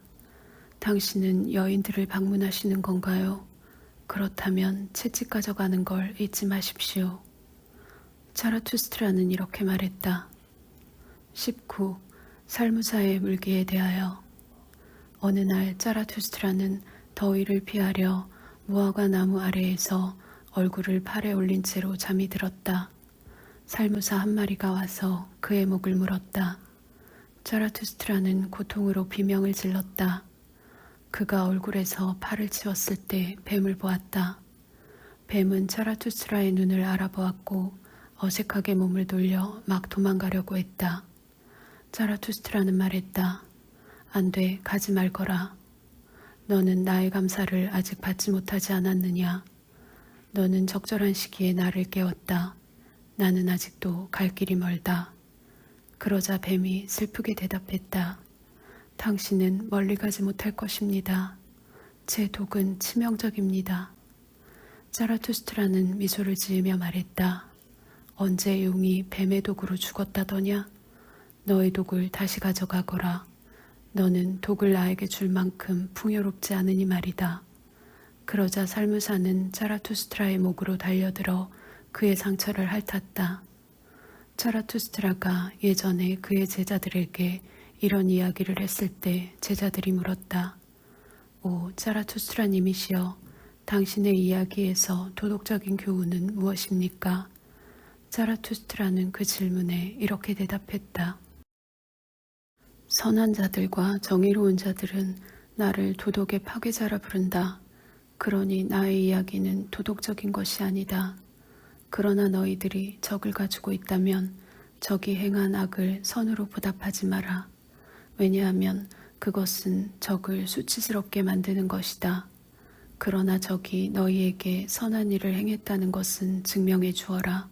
당신은 여인들을 방문하시는 건가요? 그렇다면 채찍 가져가는 걸 잊지 마십시오. 자라투스트라는 이렇게 말했다. 19. 살무사의 물기에 대하여. 어느 날 자라투스트라는 더위를 피하려 무화과 나무 아래에서 얼굴을 팔에 올린 채로 잠이 들었다. 살무사 한 마리가 와서 그의 목을 물었다. 자라투스트라는 고통으로 비명을 질렀다. 그가 얼굴에서 팔을 치웠을 때 뱀을 보았다. 뱀은 자라투스트라의 눈을 알아보았고 어색하게 몸을 돌려 막 도망가려고 했다. 자라투스트라는 말했다. 안 돼, 가지 말거라. 너는 나의 감사를 아직 받지 못하지 않았느냐. 너는 적절한 시기에 나를 깨웠다. 나는 아직도 갈 길이 멀다. 그러자 뱀이 슬프게 대답했다. 당신은 멀리 가지 못할 것입니다. 제 독은 치명적입니다. 자라투스트라는 미소를 지으며 말했다. 언제 용이 뱀의 독으로 죽었다더냐? 너의 독을 다시 가져가거라. 너는 독을 나에게 줄 만큼 풍요롭지 않으니 말이다. 그러자 살무사는 자라투스트라의 목으로 달려들어 그의 상처를 핥았다. 자라투스트라가 예전에 그의 제자들에게 이런 이야기를 했을 때 제자들이 물었다. 오, 자라투스트라님이시여, 당신의 이야기에서 도덕적인 교훈은 무엇입니까? 자라투스트라는 그 질문에 이렇게 대답했다. 선한 자들과 정의로운 자들은 나를 도덕의 파괴자라 부른다. 그러니 나의 이야기는 도덕적인 것이 아니다. 그러나 너희들이 적을 가지고 있다면 적이 행한 악을 선으로 보답하지 마라. 왜냐하면 그것은 적을 수치스럽게 만드는 것이다. 그러나 적이 너희에게 선한 일을 행했다는 것은 증명해 주어라.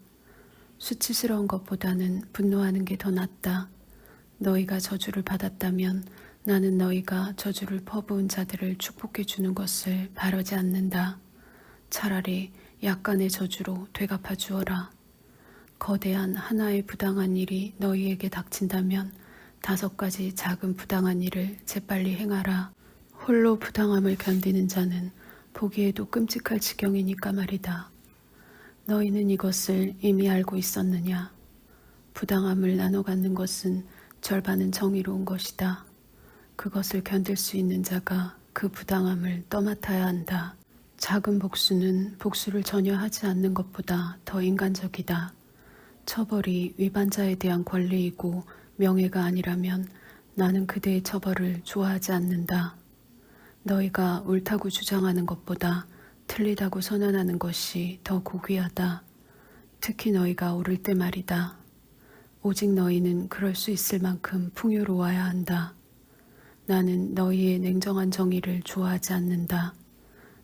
수치스러운 것보다는 분노하는 게 더 낫다. 너희가 저주를 받았다면 나는 너희가 저주를 퍼부은 자들을 축복해 주는 것을 바라지 않는다. 차라리 약간의 저주로 되갚아 주어라. 거대한 하나의 부당한 일이 너희에게 닥친다면 5가지 작은 부당한 일을 재빨리 행하라. 홀로 부당함을 견디는 자는 보기에도 끔찍할 지경이니까 말이다. 너희는 이것을 이미 알고 있었느냐? 부당함을 나눠 갖는 것은 절반은 정의로운 것이다. 그것을 견딜 수 있는 자가 그 부당함을 떠맡아야 한다. 작은 복수는 복수를 전혀 하지 않는 것보다 더 인간적이다. 처벌이 위반자에 대한 권리이고 명예가 아니라면 나는 그대의 처벌을 좋아하지 않는다. 너희가 옳다고 주장하는 것보다 틀리다고 선언하는 것이 더 고귀하다. 특히 너희가 옳을 때 말이다. 오직 너희는 그럴 수 있을 만큼 풍요로워야 한다. 나는 너희의 냉정한 정의를 좋아하지 않는다.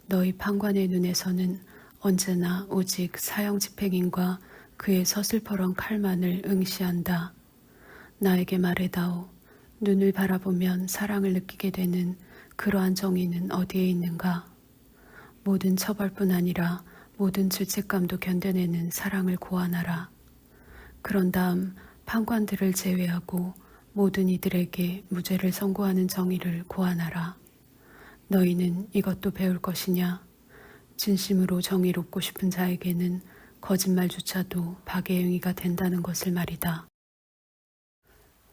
너희 판관의 눈에서는 언제나 오직 사형 집행인과 그의 서슬퍼런 칼만을 응시한다. 나에게 말해다오. 눈을 바라보면 사랑을 느끼게 되는 그러한 정의는 어디에 있는가? 모든 처벌뿐 아니라 모든 죄책감도 견뎌내는 사랑을 고안하라. 그런 다음 판관들을 제외하고 모든 이들에게 무죄를 선고하는 정의를 고안하라. 너희는 이것도 배울 것이냐? 진심으로 정의롭고 싶은 자에게는 거짓말조차도 박해행위가 된다는 것을 말이다.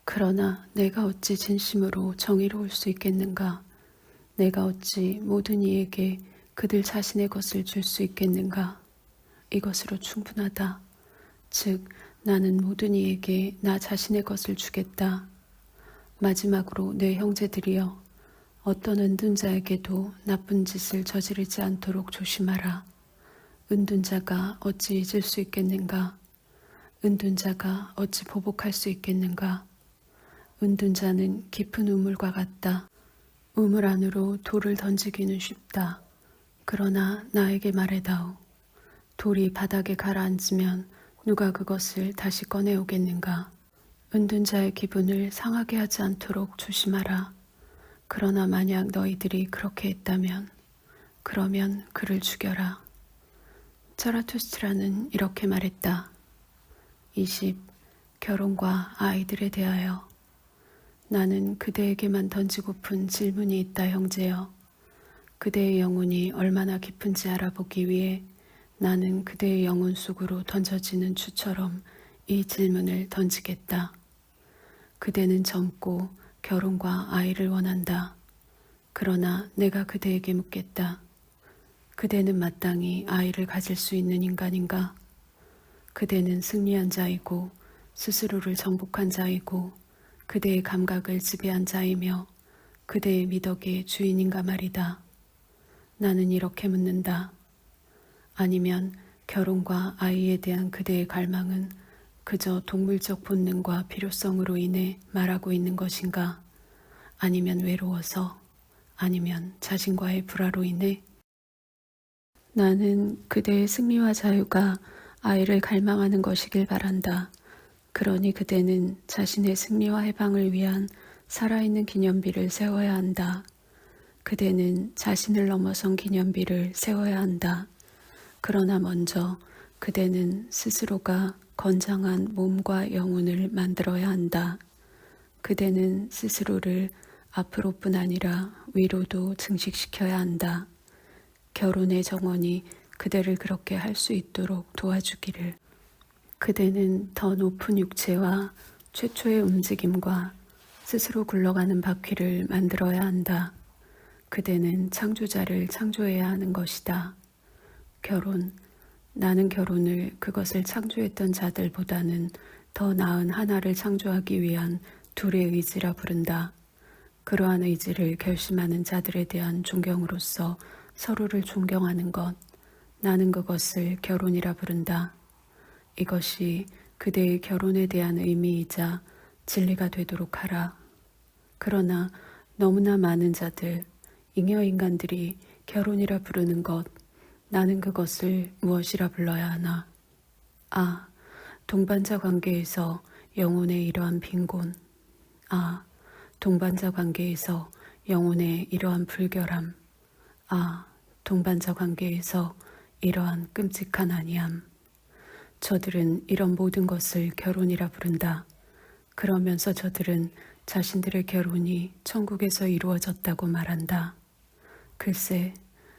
그러나 내가 어찌 진심으로 정의로울 수 있겠는가? 내가 어찌 모든 이에게 그들 자신의 것을 줄 수 있겠는가? 이것으로 충분하다. 즉, 나는 모든 이에게 나 자신의 것을 주겠다. 마지막으로 내 형제들이여, 어떤 은둔 자에게도 나쁜 짓을 저지르지 않도록 조심하라. 은둔 자가 어찌 잊을 수 있겠는가? 은둔 자가 어찌 보복할 수 있겠는가? 은둔 자는 깊은 우물과 같다. 우물 안으로 돌을 던지기는 쉽다. 그러나 나에게 말해다오. 돌이 바닥에 가라앉으면 누가 그것을 다시 꺼내오겠는가? 은둔 자의 기분을 상하게 하지 않도록 조심하라. 그러나 만약 너희들이 그렇게 했다면, 그러면 그를 죽여라. 자라투스트라는 이렇게 말했다. 20. 결혼과 아이들에 대하여. 나는 그대에게만 던지고픈 질문이 있다, 형제여. 그대의 영혼이 얼마나 깊은지 알아보기 위해 나는 그대의 영혼 속으로 던져지는 추처럼 이 질문을 던지겠다. 그대는 젊고 결혼과 아이를 원한다. 그러나 내가 그대에게 묻겠다. 그대는 마땅히 아이를 가질 수 있는 인간인가? 그대는 승리한 자이고 스스로를 정복한 자이고 그대의 감각을 지배한 자이며 그대의 미덕의 주인인가 말이다. 나는 이렇게 묻는다. 아니면 결혼과 아이에 대한 그대의 갈망은 그저 동물적 본능과 필요성으로 인해 말하고 있는 것인가? 아니면 외로워서? 아니면 자신과의 불화로 인해? 나는 그대의 승리와 자유가 아이를 갈망하는 것이길 바란다. 그러니 그대는 자신의 승리와 해방을 위한 살아있는 기념비를 세워야 한다. 그대는 자신을 넘어선 기념비를 세워야 한다. 그러나 먼저 그대는 스스로가 건장한 몸과 영혼을 만들어야 한다. 그대는 스스로를 앞으로뿐 아니라 위로도 증식시켜야 한다. 결혼의 정원이 그대를 그렇게 할 수 있도록 도와주기를. 그대는 더 높은 육체와 최초의 움직임과 스스로 굴러가는 바퀴를 만들어야 한다. 그대는 창조자를 창조해야 하는 것이다. 결혼, 나는 결혼을 그것을 창조했던 자들보다는 더 나은 하나를 창조하기 위한 둘의 의지라 부른다. 그러한 의지를 결심하는 자들에 대한 존경으로서 서로를 존경하는 것, 나는 그것을 결혼이라 부른다. 이것이 그대의 결혼에 대한 의미이자 진리가 되도록 하라. 그러나 너무나 많은 자들, 잉여 인간들이 결혼이라 부르는 것, 나는 그것을 무엇이라 불러야 하나? 아, 동반자 관계에서 영혼의 이러한 빈곤. 아, 동반자 관계에서 영혼의 이러한 불결함. 아, 동반자 관계에서 이러한 끔찍한 아니함. 저들은 이런 모든 것을 결혼이라 부른다. 그러면서 저들은 자신들의 결혼이 천국에서 이루어졌다고 말한다. 글쎄,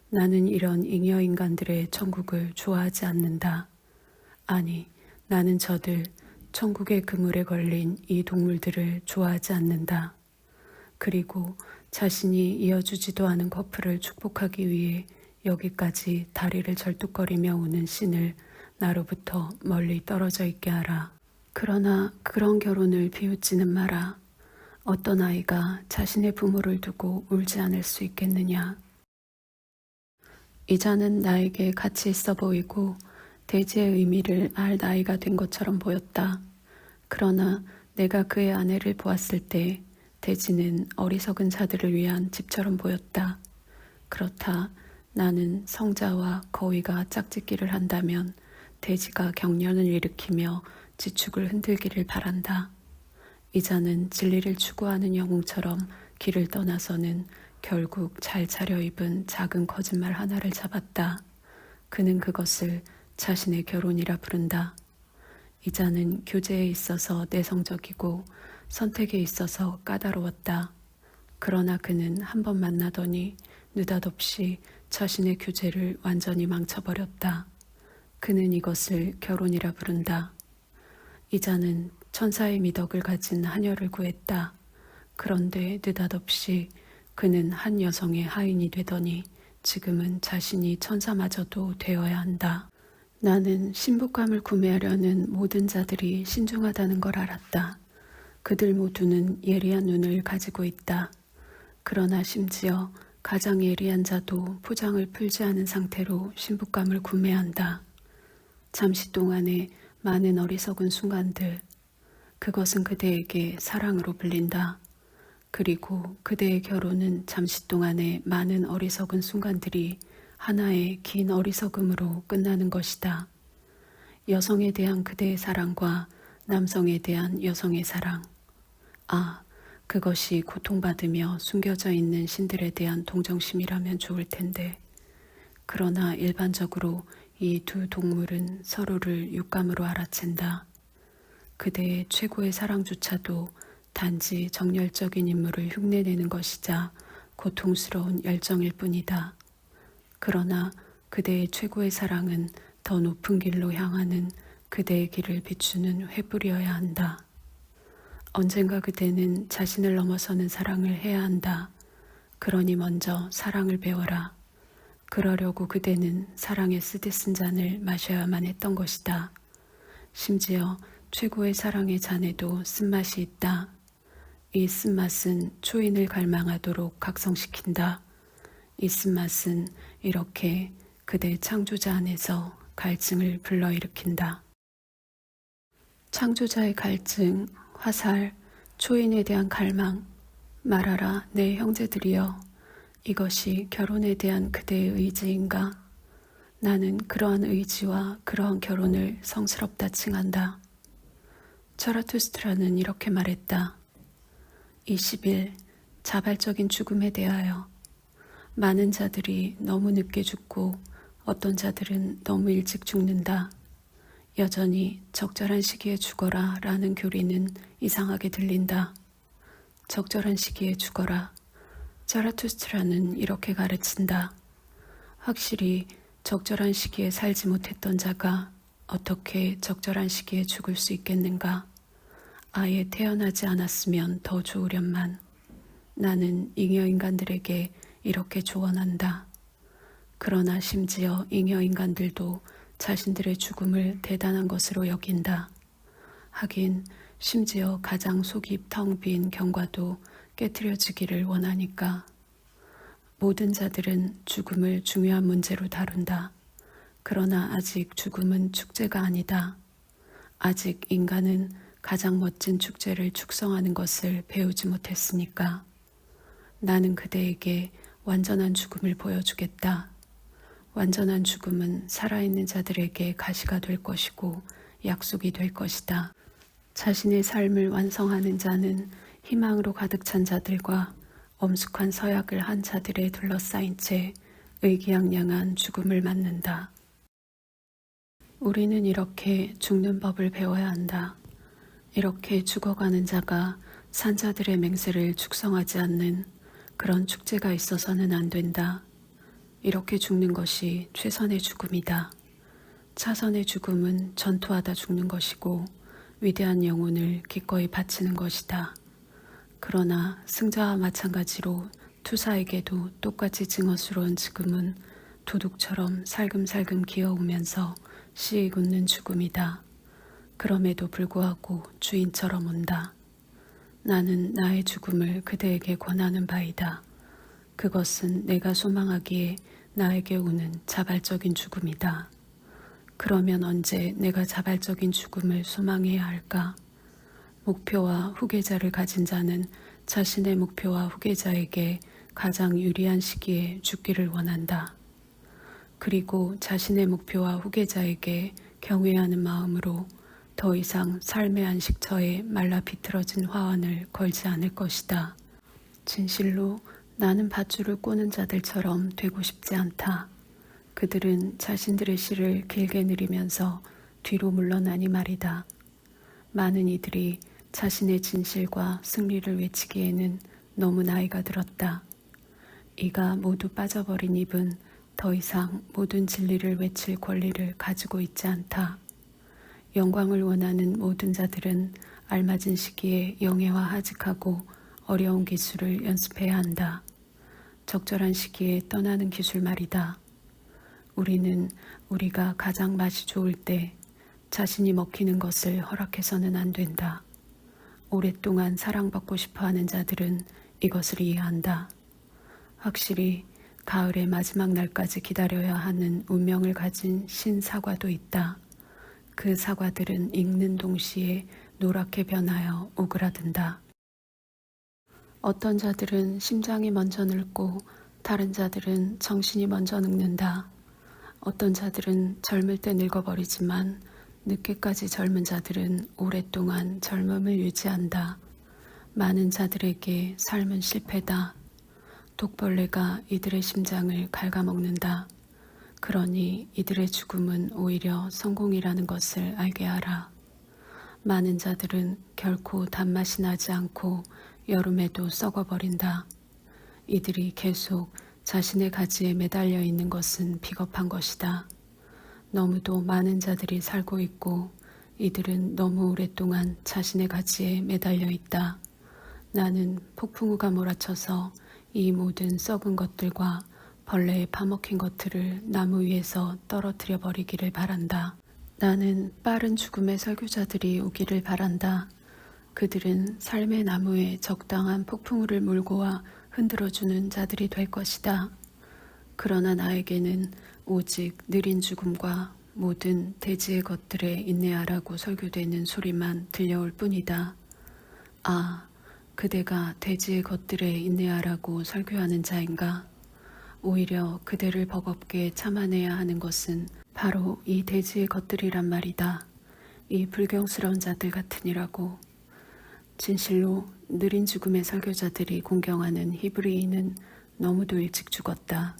나는 이런 잉여 인간들의 천국을 좋아하지 않는다. 아니, 나는 저들, 천국의 그물에 걸린 이 동물들을 좋아하지 않는다. 그리고 자신이 이어주지도 않은 커플을 축복하기 위해 여기까지 다리를 절뚝거리며 오는 신을 나로부터 멀리 떨어져 있게 하라. 그러나 그런 결혼을 비웃지는 마라. 어떤 아이가 자신의 부모를 두고 울지 않을 수 있겠느냐. 이 자는 나에게 가치 있어 보이고 대지의 의미를 알 나이가 된 것처럼 보였다. 그러나 내가 그의 아내를 보았을 때 대지는 어리석은 자들을 위한 집처럼 보였다. 그렇다. 나는 성자와 거위가 짝짓기를 한다면 대지가 경련을 일으키며 지축을 흔들기를 바란다. 이 자는 진리를 추구하는 영웅처럼 길을 떠나서는 결국 잘 차려입은 작은 거짓말 하나를 잡았다. 그는 그것을 자신의 결혼이라 부른다. 이자는 교제에 있어서 내성적이고 선택에 있어서 까다로웠다. 그러나 그는 한 번 만나더니 느닷없이 자신의 교제를 완전히 망쳐버렸다. 그는 이것을 결혼이라 부른다. 이자는 천사의 미덕을 가진 하녀를 구했다. 그런데 느닷없이 그는 한 여성의 하인이 되더니 지금은 자신이 천사마저도 되어야 한다. 나는 신부감을 구매하려는 모든 자들이 신중하다는 걸 알았다. 그들 모두는 예리한 눈을 가지고 있다. 그러나 심지어 가장 예리한 자도 포장을 풀지 않은 상태로 신부감을 구매한다. 잠시 동안의 많은 어리석은 순간들, 그것은 그대에게 사랑으로 불린다. 그리고 그대의 결혼은 잠시 동안의 많은 어리석은 순간들이 하나의 긴 어리석음으로 끝나는 것이다. 여성에 대한 그대의 사랑과 남성에 대한 여성의 사랑. 아, 그것이 고통받으며 숨겨져 있는 신들에 대한 동정심이라면 좋을 텐데. 그러나 일반적으로 이 두 동물은 서로를 육감으로 알아챈다. 그대의 최고의 사랑조차도 단지 정열적인 인물을 흉내내는 것이자 고통스러운 열정일 뿐이다. 그러나 그대의 최고의 사랑은 더 높은 길로 향하는 그대의 길을 비추는 횃불이어야 한다. 언젠가 그대는 자신을 넘어서는 사랑을 해야 한다. 그러니 먼저 사랑을 배워라. 그러려고 그대는 사랑의 쓰디 쓴 잔을 마셔야만 했던 것이다. 심지어 최고의 사랑의 잔에도 쓴맛이 있다. 이 쓴맛은 초인을 갈망하도록 각성시킨다. 이 쓴맛은 이렇게 그대 창조자 안에서 갈증을 불러일으킨다. 창조자의 갈증, 화살, 초인에 대한 갈망. 말하라 내 형제들이여, 이것이 결혼에 대한 그대의 의지인가? 나는 그러한 의지와 그러한 결혼을 성스럽다 칭한다. 자라투스트라는 이렇게 말했다. 20일 자발적인 죽음에 대하여. 많은 자들이 너무 늦게 죽고 어떤 자들은 너무 일찍 죽는다. 여전히 적절한 시기에 죽어라 라는 교리는 이상하게 들린다. 적절한 시기에 죽어라. 자라투스트라는 이렇게 가르친다. 확실히 적절한 시기에 살지 못했던 자가 어떻게 적절한 시기에 죽을 수 있겠는가? 아예 태어나지 않았으면 더 좋으련만. 나는 잉여인간들에게 이렇게 조언한다. 그러나 심지어 잉여인간들도 자신들의 죽음을 대단한 것으로 여긴다. 하긴 심지어 가장 속이 텅 빈 경과도 깨트려지기를 원하니까. 모든 자들은 죽음을 중요한 문제로 다룬다. 그러나 아직 죽음은 축제가 아니다. 아직 인간은 가장 멋진 축제를 축성하는 것을 배우지 못했으니까. 나는 그대에게 완전한 죽음을 보여주겠다. 완전한 죽음은 살아있는 자들에게 가시가 될 것이고 약속이 될 것이다. 자신의 삶을 완성하는 자는 희망으로 가득 찬 자들과 엄숙한 서약을 한 자들에 둘러싸인 채 의기양양한 죽음을 맞는다. 우리는 이렇게 죽는 법을 배워야 한다. 이렇게 죽어가는 자가 산자들의 맹세를 축성하지 않는 그런 축제가 있어서는 안 된다. 이렇게 죽는 것이 최선의 죽음이다. 차선의 죽음은 전투하다 죽는 것이고 위대한 영혼을 기꺼이 바치는 것이다. 그러나 승자와 마찬가지로 투사에게도 똑같이 증오스러운 죽음은 도둑처럼 살금살금 기어오면서 씩 웃는 죽음이다. 그럼에도 불구하고 주인처럼 온다. 나는 나의 죽음을 그대에게 권하는 바이다. 그것은 내가 소망하기에 나에게 오는 자발적인 죽음이다. 그러면 언제 내가 자발적인 죽음을 소망해야 할까? 목표와 후계자를 가진 자는 자신의 목표와 후계자에게 가장 유리한 시기에 죽기를 원한다. 그리고 자신의 목표와 후계자에게 경외하는 마음으로 더 이상 삶의 안식처에 말라 비틀어진 화환을 걸지 않을 것이다. 진실로 나는 밧줄을 꼬는 자들처럼 되고 싶지 않다. 그들은 자신들의 씨를 길게 느리면서 뒤로 물러나니 말이다. 많은 이들이 자신의 진실과 승리를 외치기에는 너무 나이가 들었다. 이가 모두 빠져버린 입은 더 이상 모든 진리를 외칠 권리를 가지고 있지 않다. 영광을 원하는 모든 자들은 알맞은 시기에 영예와 하직하고 어려운 기술을 연습해야 한다. 적절한 시기에 떠나는 기술 말이다. 우리는 우리가 가장 맛이 좋을 때 자신이 먹히는 것을 허락해서는 안 된다. 오랫동안 사랑받고 싶어하는 자들은 이것을 이해한다. 확실히 가을의 마지막 날까지 기다려야 하는 운명을 가진 신사과도 있다. 그 사과들은 익는 동시에 노랗게 변하여 오그라든다. 어떤 자들은 심장이 먼저 늙고 다른 자들은 정신이 먼저 늙는다. 어떤 자들은 젊을 때 늙어버리지만 늦게까지 젊은 자들은 오랫동안 젊음을 유지한다. 많은 자들에게 삶은 실패다. 독벌레가 이들의 심장을 갉아먹는다. 그러니 이들의 죽음은 오히려 성공이라는 것을 알게 하라. 많은 자들은 결코 단맛이 나지 않고 여름에도 썩어버린다. 이들이 계속 자신의 가지에 매달려 있는 것은 비겁한 것이다. 너무도 많은 자들이 살고 있고 이들은 너무 오랫동안 자신의 가지에 매달려 있다. 나는 폭풍우가 몰아쳐서 이 모든 썩은 것들과 벌레에 파먹힌 것들을 나무 위에서 떨어뜨려 버리기를 바란다. 나는 빠른 죽음의 설교자들이 오기를 바란다. 그들은 삶의 나무에 적당한 폭풍우를 몰고 와 흔들어주는 자들이 될 것이다. 그러나 나에게는 오직 느린 죽음과 모든 대지의 것들에 인내하라고 설교되는 소리만 들려올 뿐이다. 아, 그대가 대지의 것들에 인내하라고 설교하는 자인가? 오히려 그대를 버겁게 참아내야 하는 것은 바로 이 대지의 것들이란 말이다. 이 불경스러운 자들 같으니라고. 진실로 느린 죽음의 설교자들이 공경하는 히브리인은 너무도 일찍 죽었다.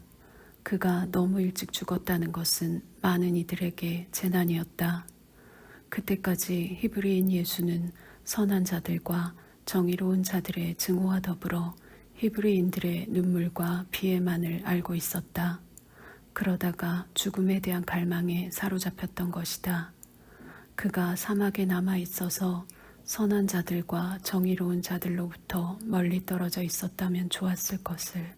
그가 너무 일찍 죽었다는 것은 많은 이들에게 재난이었다. 그때까지 히브리인 예수는 선한 자들과 정의로운 자들의 증오와 더불어 히브리인들의 눈물과 피해만을 알고 있었다. 그러다가 죽음에 대한 갈망에 사로잡혔던 것이다. 그가 사막에 남아 있어서 선한 자들과 정의로운 자들로부터 멀리 떨어져 있었다면 좋았을 것을.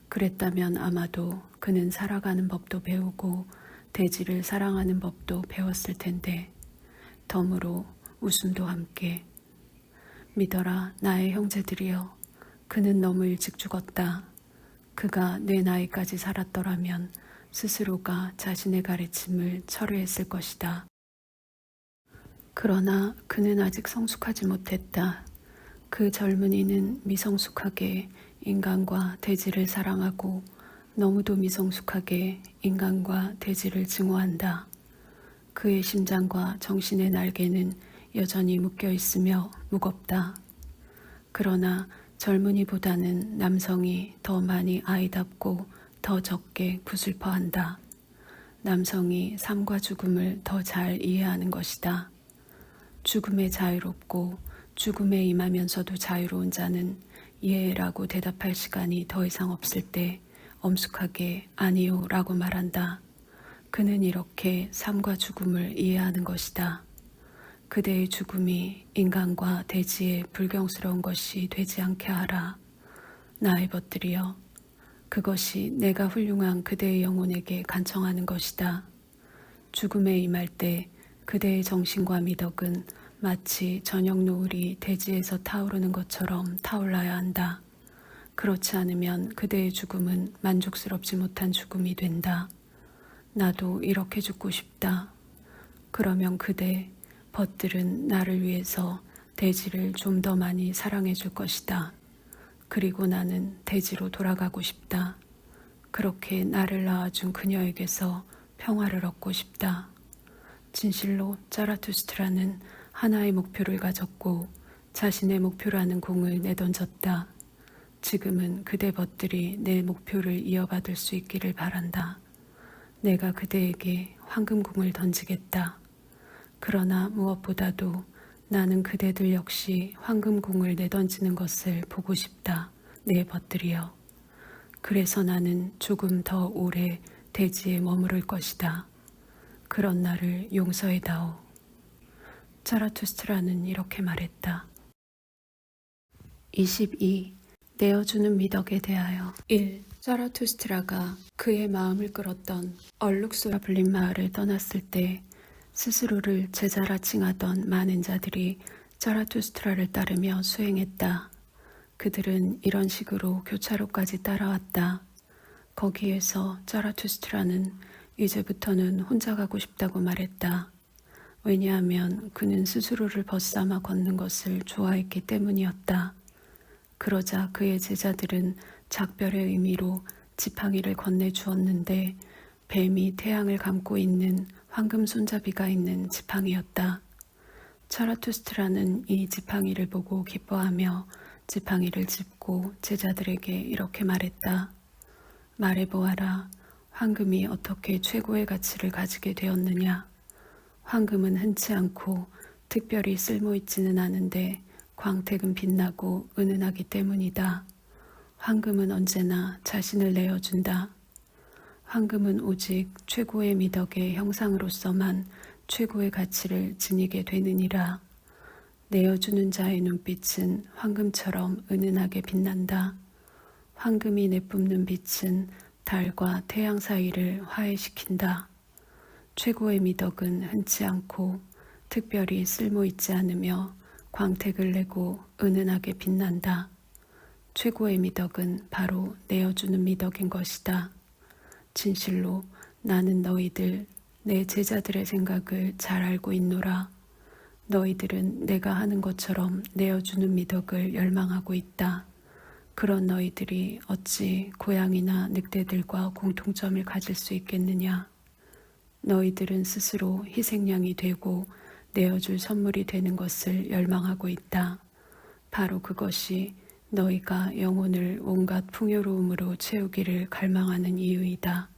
그랬다면 아마도 그는 살아가는 법도 배우고 대지를 사랑하는 법도 배웠을 텐데, 덤으로 웃음도 함께. 믿어라 나의 형제들이여, 그는 너무 일찍 죽었다. 그가 내 나이까지 살았더라면 스스로가 자신의 가르침을 철회했을 것이다. 그러나 그는 아직 성숙하지 못했다. 그 젊은이는 미성숙하게 인간과 대지를 사랑하고 너무도 미성숙하게 인간과 대지를 증오한다. 그의 심장과 정신의 날개는 여전히 묶여 있으며 무겁다. 그러나 젊은이보다는 남성이 더 많이 아이답고 더 적게 구슬퍼한다. 남성이 삶과 죽음을 더 잘 이해하는 것이다. 죽음에 자유롭고 죽음에 임하면서도 자유로운 자는 예라고 대답할 시간이 더 이상 없을 때 엄숙하게 아니요 라고 말한다. 그는 이렇게 삶과 죽음을 이해하는 것이다. 그대의 죽음이 인간과 대지의 불경스러운 것이 되지 않게 하라. 나의 벗들이여, 그것이 내가 훌륭한 그대의 영혼에게 간청하는 것이다. 죽음에 임할 때 그대의 정신과 미덕은 마치 저녁 노을이 대지에서 타오르는 것처럼 타올라야 한다. 그렇지 않으면 그대의 죽음은 만족스럽지 못한 죽음이 된다. 나도 이렇게 죽고 싶다. 그러면 그대, 벗들은 나를 위해서 대지를 좀 더 많이 사랑해 줄 것이다. 그리고 나는 대지로 돌아가고 싶다. 그렇게 나를 낳아준 그녀에게서 평화를 얻고 싶다. 진실로 자라투스트라는 하나의 목표를 가졌고 자신의 목표라는 공을 내던졌다. 지금은 그대 벗들이 내 목표를 이어받을 수 있기를 바란다. 내가 그대에게 황금궁을 던지겠다. 그러나 무엇보다도 나는 그대들 역시 황금궁을 내던지는 것을 보고 싶다. 내 벗들이여. 그래서 나는 조금 더 오래 대지에 머무를 것이다. 그런 나를 용서해다오. 자라투스트라는 이렇게 말했다. 22. 내어주는 미덕에 대하여 1. 자라투스트라가 그의 마음을 끌었던 얼룩소라 불린 마을을 떠났을 때 스스로를 제자라 칭하던 많은 자들이 자라투스트라를 따르며 수행했다. 그들은 이런 식으로 교차로까지 따라왔다. 거기에서 자라투스트라는 이제부터는 혼자 가고 싶다고 말했다. 왜냐하면 그는 스스로를 벗삼아 걷는 것을 좋아했기 때문이었다. 그러자 그의 제자들은 작별의 의미로 지팡이를 건네주었는데 뱀이 태양을 감고 있는 황금 손잡이가 있는 지팡이였다. 차라투스트라는 이 지팡이를 보고 기뻐하며 지팡이를 짚고 제자들에게 이렇게 말했다. 말해보아라. 황금이 어떻게 최고의 가치를 가지게 되었느냐. 황금은 흔치 않고 특별히 쓸모있지는 않은데 광택은 빛나고 은은하기 때문이다. 황금은 언제나 자신을 내어준다. 황금은 오직 최고의 미덕의 형상으로서만 최고의 가치를 지니게 되느니라. 내어주는 자의 눈빛은 황금처럼 은은하게 빛난다. 황금이 내뿜는 빛은 달과 태양 사이를 화해시킨다. 최고의 미덕은 흔치 않고 특별히 쓸모있지 않으며 광택을 내고 은은하게 빛난다. 최고의 미덕은 바로 내어주는 미덕인 것이다. 진실로 나는 너희들 내 제자들의 생각을 잘 알고 있노라. 너희들은 내가 하는 것처럼 내어주는 미덕을 열망하고 있다. 그런 너희들이 어찌 고양이나 늑대들과 공통점을 가질 수 있겠느냐. 너희들은 스스로 희생양이 되고 내어줄 선물이 되는 것을 열망하고 있다. 바로 그것이 너희가 영혼을 온갖 풍요로움으로 채우기를 갈망하는 이유이다.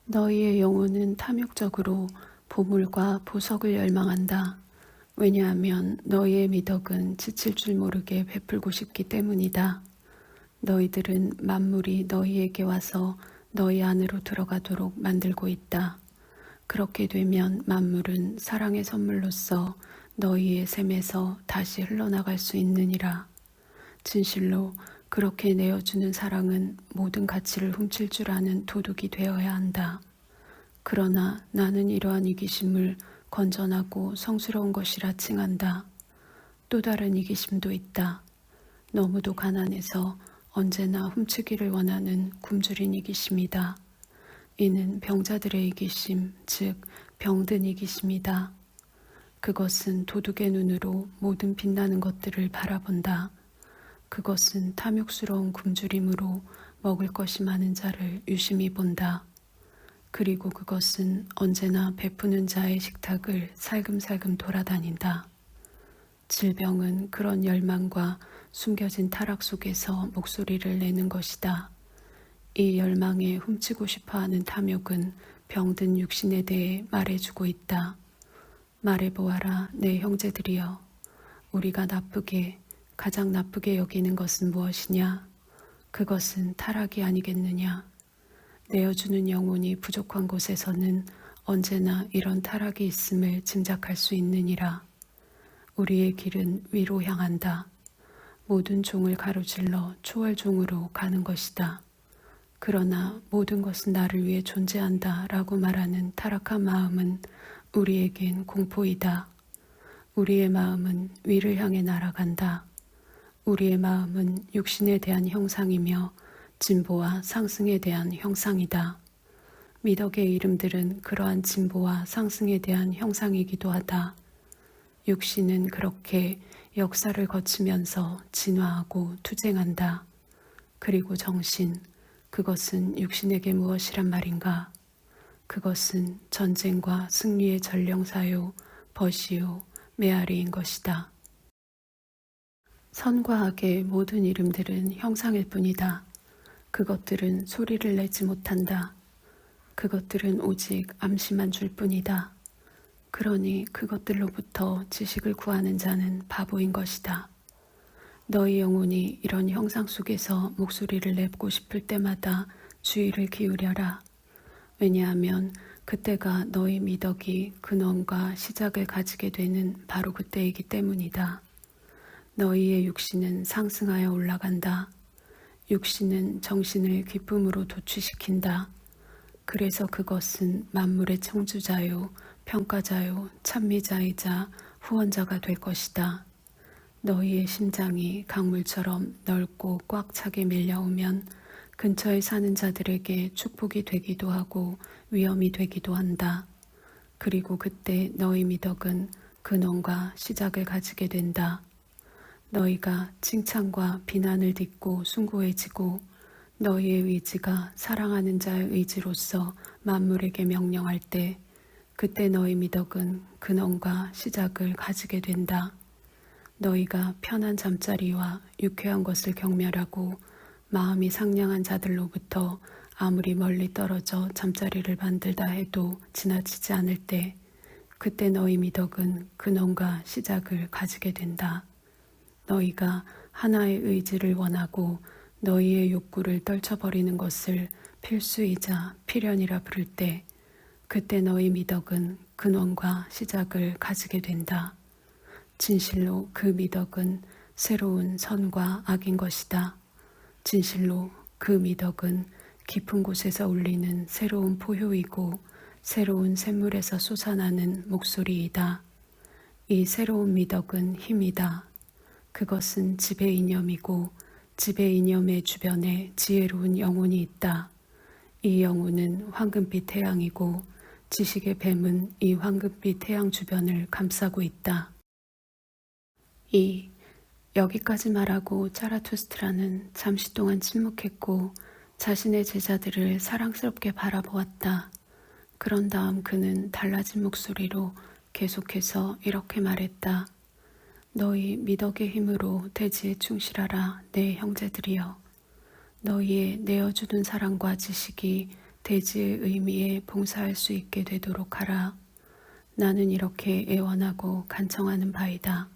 너희의 영혼은 탐욕적으로 보물과 보석을 열망한다. 왜냐하면 너희의 미덕은 지칠 줄 모르게 베풀고 싶기 때문이다. 너희들은 만물이 너희에게 와서 너희 안으로 들어가도록 만들고 있다. 그렇게 되면 만물은 사랑의 선물로서 너희의 샘에서 다시 흘러나갈 수 있느니라. 진실로 그렇게 내어주는 사랑은 모든 가치를 훔칠 줄 아는 도둑이 되어야 한다. 그러나 나는 이러한 이기심을 건전하고 성스러운 것이라 칭한다. 또 다른 이기심도 있다. 너무도 가난해서 언제나 훔치기를 원하는 굶주린 이기심이다. 이는 병자들의 이기심, 즉 병든 이기심이다. 그것은 도둑의 눈으로 모든 빛나는 것들을 바라본다. 그것은 탐욕스러운 굶주림으로 먹을 것이 많은 자를 유심히 본다. 그리고 그것은 언제나 베푸는 자의 식탁을 살금살금 돌아다닌다. 질병은 그런 열망과 숨겨진 타락 속에서 목소리를 내는 것이다. 이 열망에 훔치고 싶어하는 탐욕은 병든 육신에 대해 말해주고 있다. 말해보아라, 내 형제들이여. 우리가 가장 나쁘게 여기는 것은 무엇이냐? 그것은 타락이 아니겠느냐? 내어주는 영혼이 부족한 곳에서는 언제나 이런 타락이 있음을 짐작할 수 있느니라. 우리의 길은 위로 향한다. 모든 종을 가로질러 초월종으로 가는 것이다. 그러나 모든 것은 나를 위해 존재한다 라고 말하는 타락한 마음은 우리에겐 공포이다. 우리의 마음은 위를 향해 날아간다. 우리의 마음은 육신에 대한 형상이며 진보와 상승에 대한 형상이다. 미덕의 이름들은 그러한 진보와 상승에 대한 형상이기도 하다. 육신은 그렇게 역사를 거치면서 진화하고 투쟁한다. 그리고 정신, 그것은 육신에게 무엇이란 말인가? 그것은 전쟁과 승리의 전령사요, 벗이요, 메아리인 것이다. 선과 악의 모든 이름들은 형상일 뿐이다. 그것들은 소리를 내지 못한다. 그것들은 오직 암시만 줄 뿐이다. 그러니 그것들로부터 지식을 구하는 자는 바보인 것이다. 너희 영혼이 이런 형상 속에서 목소리를 내고 싶을 때마다 주의를 기울여라. 왜냐하면 그때가 너희 미덕이 근원과 시작을 가지게 되는 바로 그때이기 때문이다. 너희의 육신은 상승하여 올라간다. 육신은 정신을 기쁨으로 도취시킨다. 그래서 그것은 만물의 창조자요, 평가자요, 찬미자이자 후원자가 될 것이다. 너희의 심장이 강물처럼 넓고 꽉 차게 밀려오면 근처에 사는 자들에게 축복이 되기도 하고 위험이 되기도 한다. 그리고 그때 너희 미덕은 근원과 시작을 가지게 된다. 너희가 칭찬과 비난을 딛고 숭고해지고 너희의 의지가 사랑하는 자의 의지로서 만물에게 명령할 때 그때 너희 미덕은 근원과 시작을 가지게 된다. 너희가 편한 잠자리와 유쾌한 것을 경멸하고 마음이 상냥한 자들로부터 아무리 멀리 떨어져 잠자리를 만들다 해도 지나치지 않을 때 그때 너희 미덕은 근원과 시작을 가지게 된다. 너희가 하나의 의지를 원하고 너희의 욕구를 떨쳐버리는 것을 필수이자 필연이라 부를 때 그때 너희 미덕은 근원과 시작을 가지게 된다. 진실로 그 미덕은 새로운 선과 악인 것이다. 진실로 그 미덕은 깊은 곳에서 울리는 새로운 포효이고 새로운 샘물에서 솟아나는 목소리이다. 이 새로운 미덕은 힘이다. 그것은 지배 이념이고 지배 이념의 주변에 지혜로운 영혼이 있다. 이 영혼은 황금빛 태양이고 지식의 뱀은 이 황금빛 태양 주변을 감싸고 있다. 2. 여기까지 말하고 자라투스트라는 잠시 동안 침묵했고 자신의 제자들을 사랑스럽게 바라보았다. 그런 다음 그는 달라진 목소리로 계속해서 이렇게 말했다. 너희 미덕의 힘으로 대지에 충실하라 내 형제들이여. 너희의 내어주는 사랑과 지식이 대지의 의미에 봉사할 수 있게 되도록 하라. 나는 이렇게 애원하고 간청하는 바이다.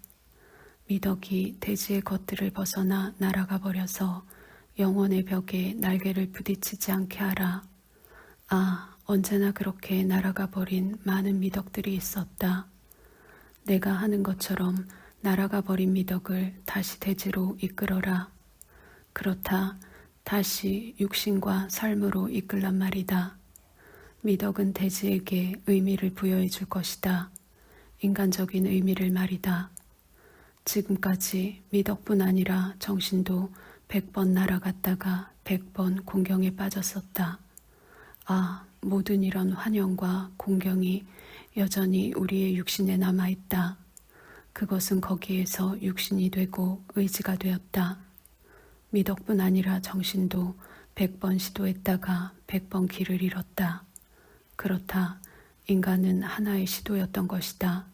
미덕이 대지의 겉들을 벗어나 날아가 버려서 영원의 벽에 날개를 부딪히지 않게 하라. 아, 언제나 그렇게 날아가 버린 많은 미덕들이 있었다. 내가 하는 것처럼 날아가 버린 미덕을 다시 대지로 이끌어라. 그렇다. 다시 육신과 삶으로 이끌란 말이다. 미덕은 대지에게 의미를 부여해 줄 것이다. 인간적인 의미를 말이다. 지금까지 미덕뿐 아니라 정신도 100번 날아갔다가 100번 공경에 빠졌었다. 아, 모든 이런 환영과 공경이 여전히 우리의 육신에 남아있다. 그것은 거기에서 육신이 되고 의지가 되었다. 미덕뿐 아니라 정신도 100번 시도했다가 100번 길을 잃었다. 그렇다. 인간은 하나의 시도였던 것이다.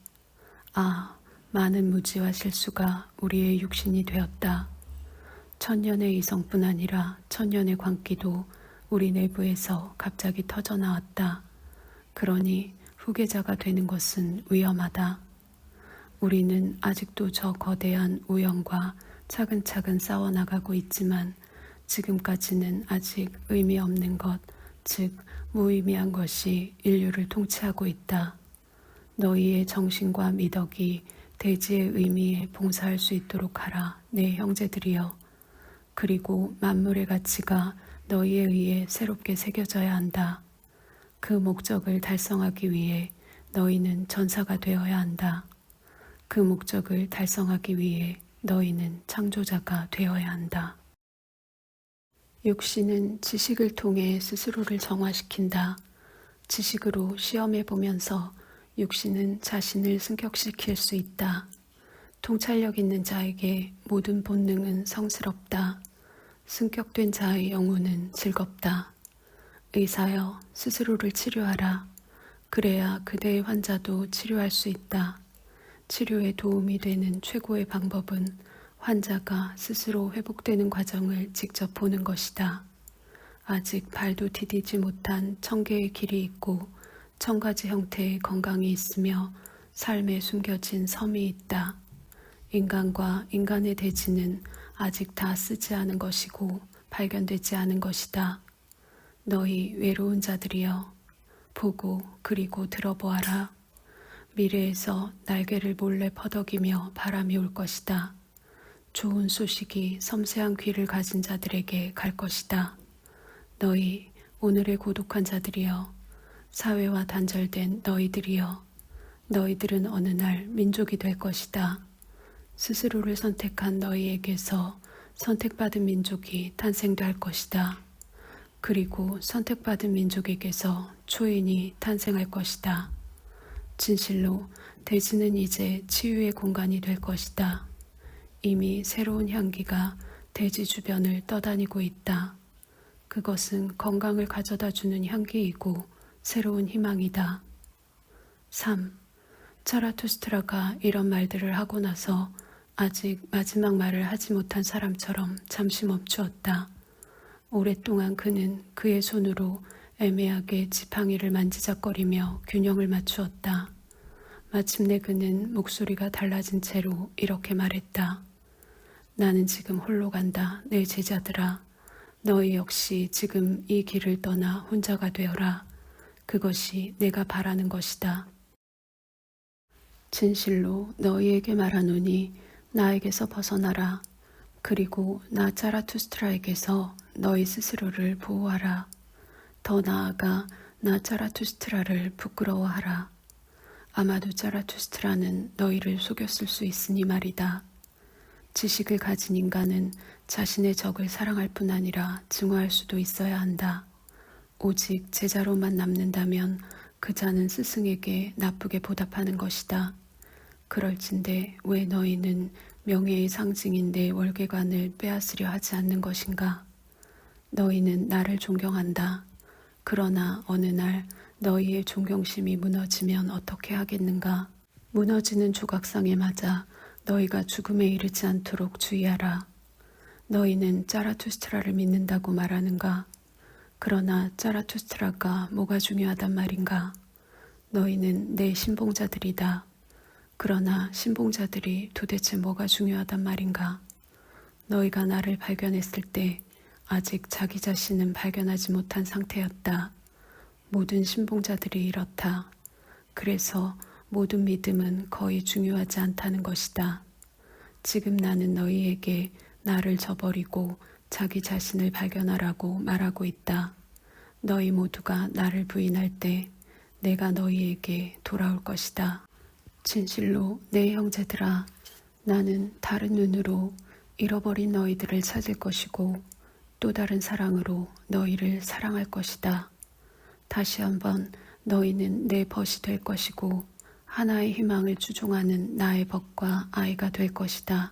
아, 많은 무지와 실수가 우리의 육신이 되었다. 천년의 이성뿐 아니라 천년의 광기도 우리 내부에서 갑자기 터져나왔다. 그러니 후계자가 되는 것은 위험하다. 우리는 아직도 저 거대한 우연과 차근차근 싸워나가고 있지만 지금까지는 아직 의미 없는 것, 즉 무의미한 것이 인류를 통치하고 있다. 너희의 정신과 미덕이 대지의 의미에 봉사할 수 있도록 하라, 내 형제들이여. 그리고 만물의 가치가 너희에 의해 새롭게 새겨져야 한다. 그 목적을 달성하기 위해 너희는 전사가 되어야 한다. 그 목적을 달성하기 위해 너희는 창조자가 되어야 한다. 육신은 지식을 통해 스스로를 정화시킨다. 지식으로 시험해 보면서 육신은 자신을 승격시킬 수 있다. 통찰력 있는 자에게 모든 본능은 성스럽다. 승격된 자의 영혼은 즐겁다. 의사여, 스스로를 치료하라. 그래야 그대의 환자도 치료할 수 있다. 치료에 도움이 되는 최고의 방법은 환자가 스스로 회복되는 과정을 직접 보는 것이다. 아직 발도 디디지 못한 천개의 길이 있고 천가지 형태의 건강이 있으며 삶에 숨겨진 섬이 있다. 인간과 인간의 대지는 아직 다 쓰지 않은 것이고 발견되지 않은 것이다. 너희 외로운 자들이여 보고 그리고 들어보아라. 미래에서 날개를 몰래 퍼덕이며 바람이 올 것이다. 좋은 소식이 섬세한 귀를 가진 자들에게 갈 것이다. 너희 오늘의 고독한 자들이여 사회와 단절된 너희들이여 너희들은 어느 날 민족이 될 것이다. 스스로를 선택한 너희에게서 선택받은 민족이 탄생될 것이다. 그리고 선택받은 민족에게서 초인이 탄생할 것이다. 진실로 대지는 이제 치유의 공간이 될 것이다. 이미 새로운 향기가 대지 주변을 떠다니고 있다. 그것은 건강을 가져다 주는 향기이고 새로운 희망이다. 3. 자라투스트라가 이런 말들을 하고 나서 아직 마지막 말을 하지 못한 사람처럼 잠시 멈추었다. 오랫동안 그는 그의 손으로 애매하게 지팡이를 만지작거리며 균형을 맞추었다. 마침내 그는 목소리가 달라진 채로 이렇게 말했다. 나는 지금 홀로 간다, 내 제자들아. 너희 역시 지금 이 길을 떠나 혼자가 되어라. 그것이 내가 바라는 것이다. 진실로 너희에게 말하노니 나에게서 벗어나라. 그리고 나 자라투스트라에게서 너희 스스로를 보호하라. 더 나아가 나 자라투스트라를 부끄러워하라. 아마도 자라투스트라는 너희를 속였을 수 있으니 말이다. 지식을 가진 인간은 자신의 적을 사랑할 뿐 아니라 증오할 수도 있어야 한다. 오직 제자로만 남는다면 그 자는 스승에게 나쁘게 보답하는 것이다. 그럴진데 왜 너희는 명예의 상징인 내 월계관을 빼앗으려 하지 않는 것인가? 너희는 나를 존경한다. 그러나 어느 날 너희의 존경심이 무너지면 어떻게 하겠는가? 무너지는 조각상에 맞아 너희가 죽음에 이르지 않도록 주의하라. 너희는 자라투스트라를 믿는다고 말하는가? 그러나 자라투스트라가 뭐가 중요하단 말인가? 너희는 내 신봉자들이다. 그러나 신봉자들이 도대체 뭐가 중요하단 말인가? 너희가 나를 발견했을 때 아직 자기 자신은 발견하지 못한 상태였다. 모든 신봉자들이 이렇다. 그래서 모든 믿음은 거의 중요하지 않다는 것이다. 지금 나는 너희에게 나를 저버리고 자기 자신을 발견하라고 말하고 있다. 너희 모두가 나를 부인할 때 내가 너희에게 돌아올 것이다. 진실로 내 형제들아, 나는 다른 눈으로 잃어버린 너희들을 찾을 것이고 또 다른 사랑으로 너희를 사랑할 것이다. 다시 한번 너희는 내 벗이 될 것이고 하나의 희망을 추종하는 나의 벗과 아이가 될 것이다.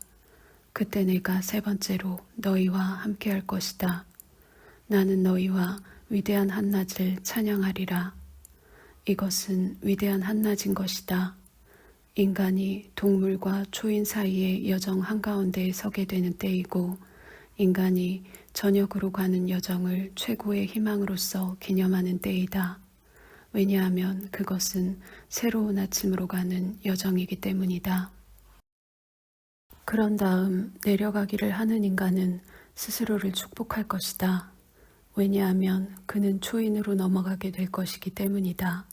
그때 내가 세 번째로 너희와 함께 할 것이다. 나는 너희와 위대한 한낮을 찬양하리라. 이것은 위대한 한낮인 것이다. 인간이 동물과 초인 사이의 여정 한가운데에 서게 되는 때이고 인간이 저녁으로 가는 여정을 최고의 희망으로서 기념하는 때이다. 왜냐하면 그것은 새로운 아침으로 가는 여정이기 때문이다. 그런 다음 내려가기를 하는 인간은 스스로를 축복할 것이다. 왜냐하면 그는 초인으로 넘어가게 될 것이기 때문이다.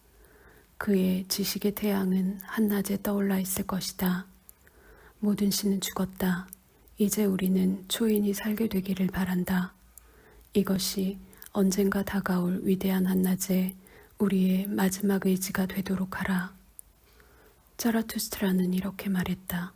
그의 지식의 태양은 한낮에 떠올라 있을 것이다. 모든 신은 죽었다. 이제 우리는 초인이 살게 되기를 바란다. 이것이 언젠가 다가올 위대한 한낮에 우리의 마지막 의지가 되도록 하라. 자라투스트라는 이렇게 말했다.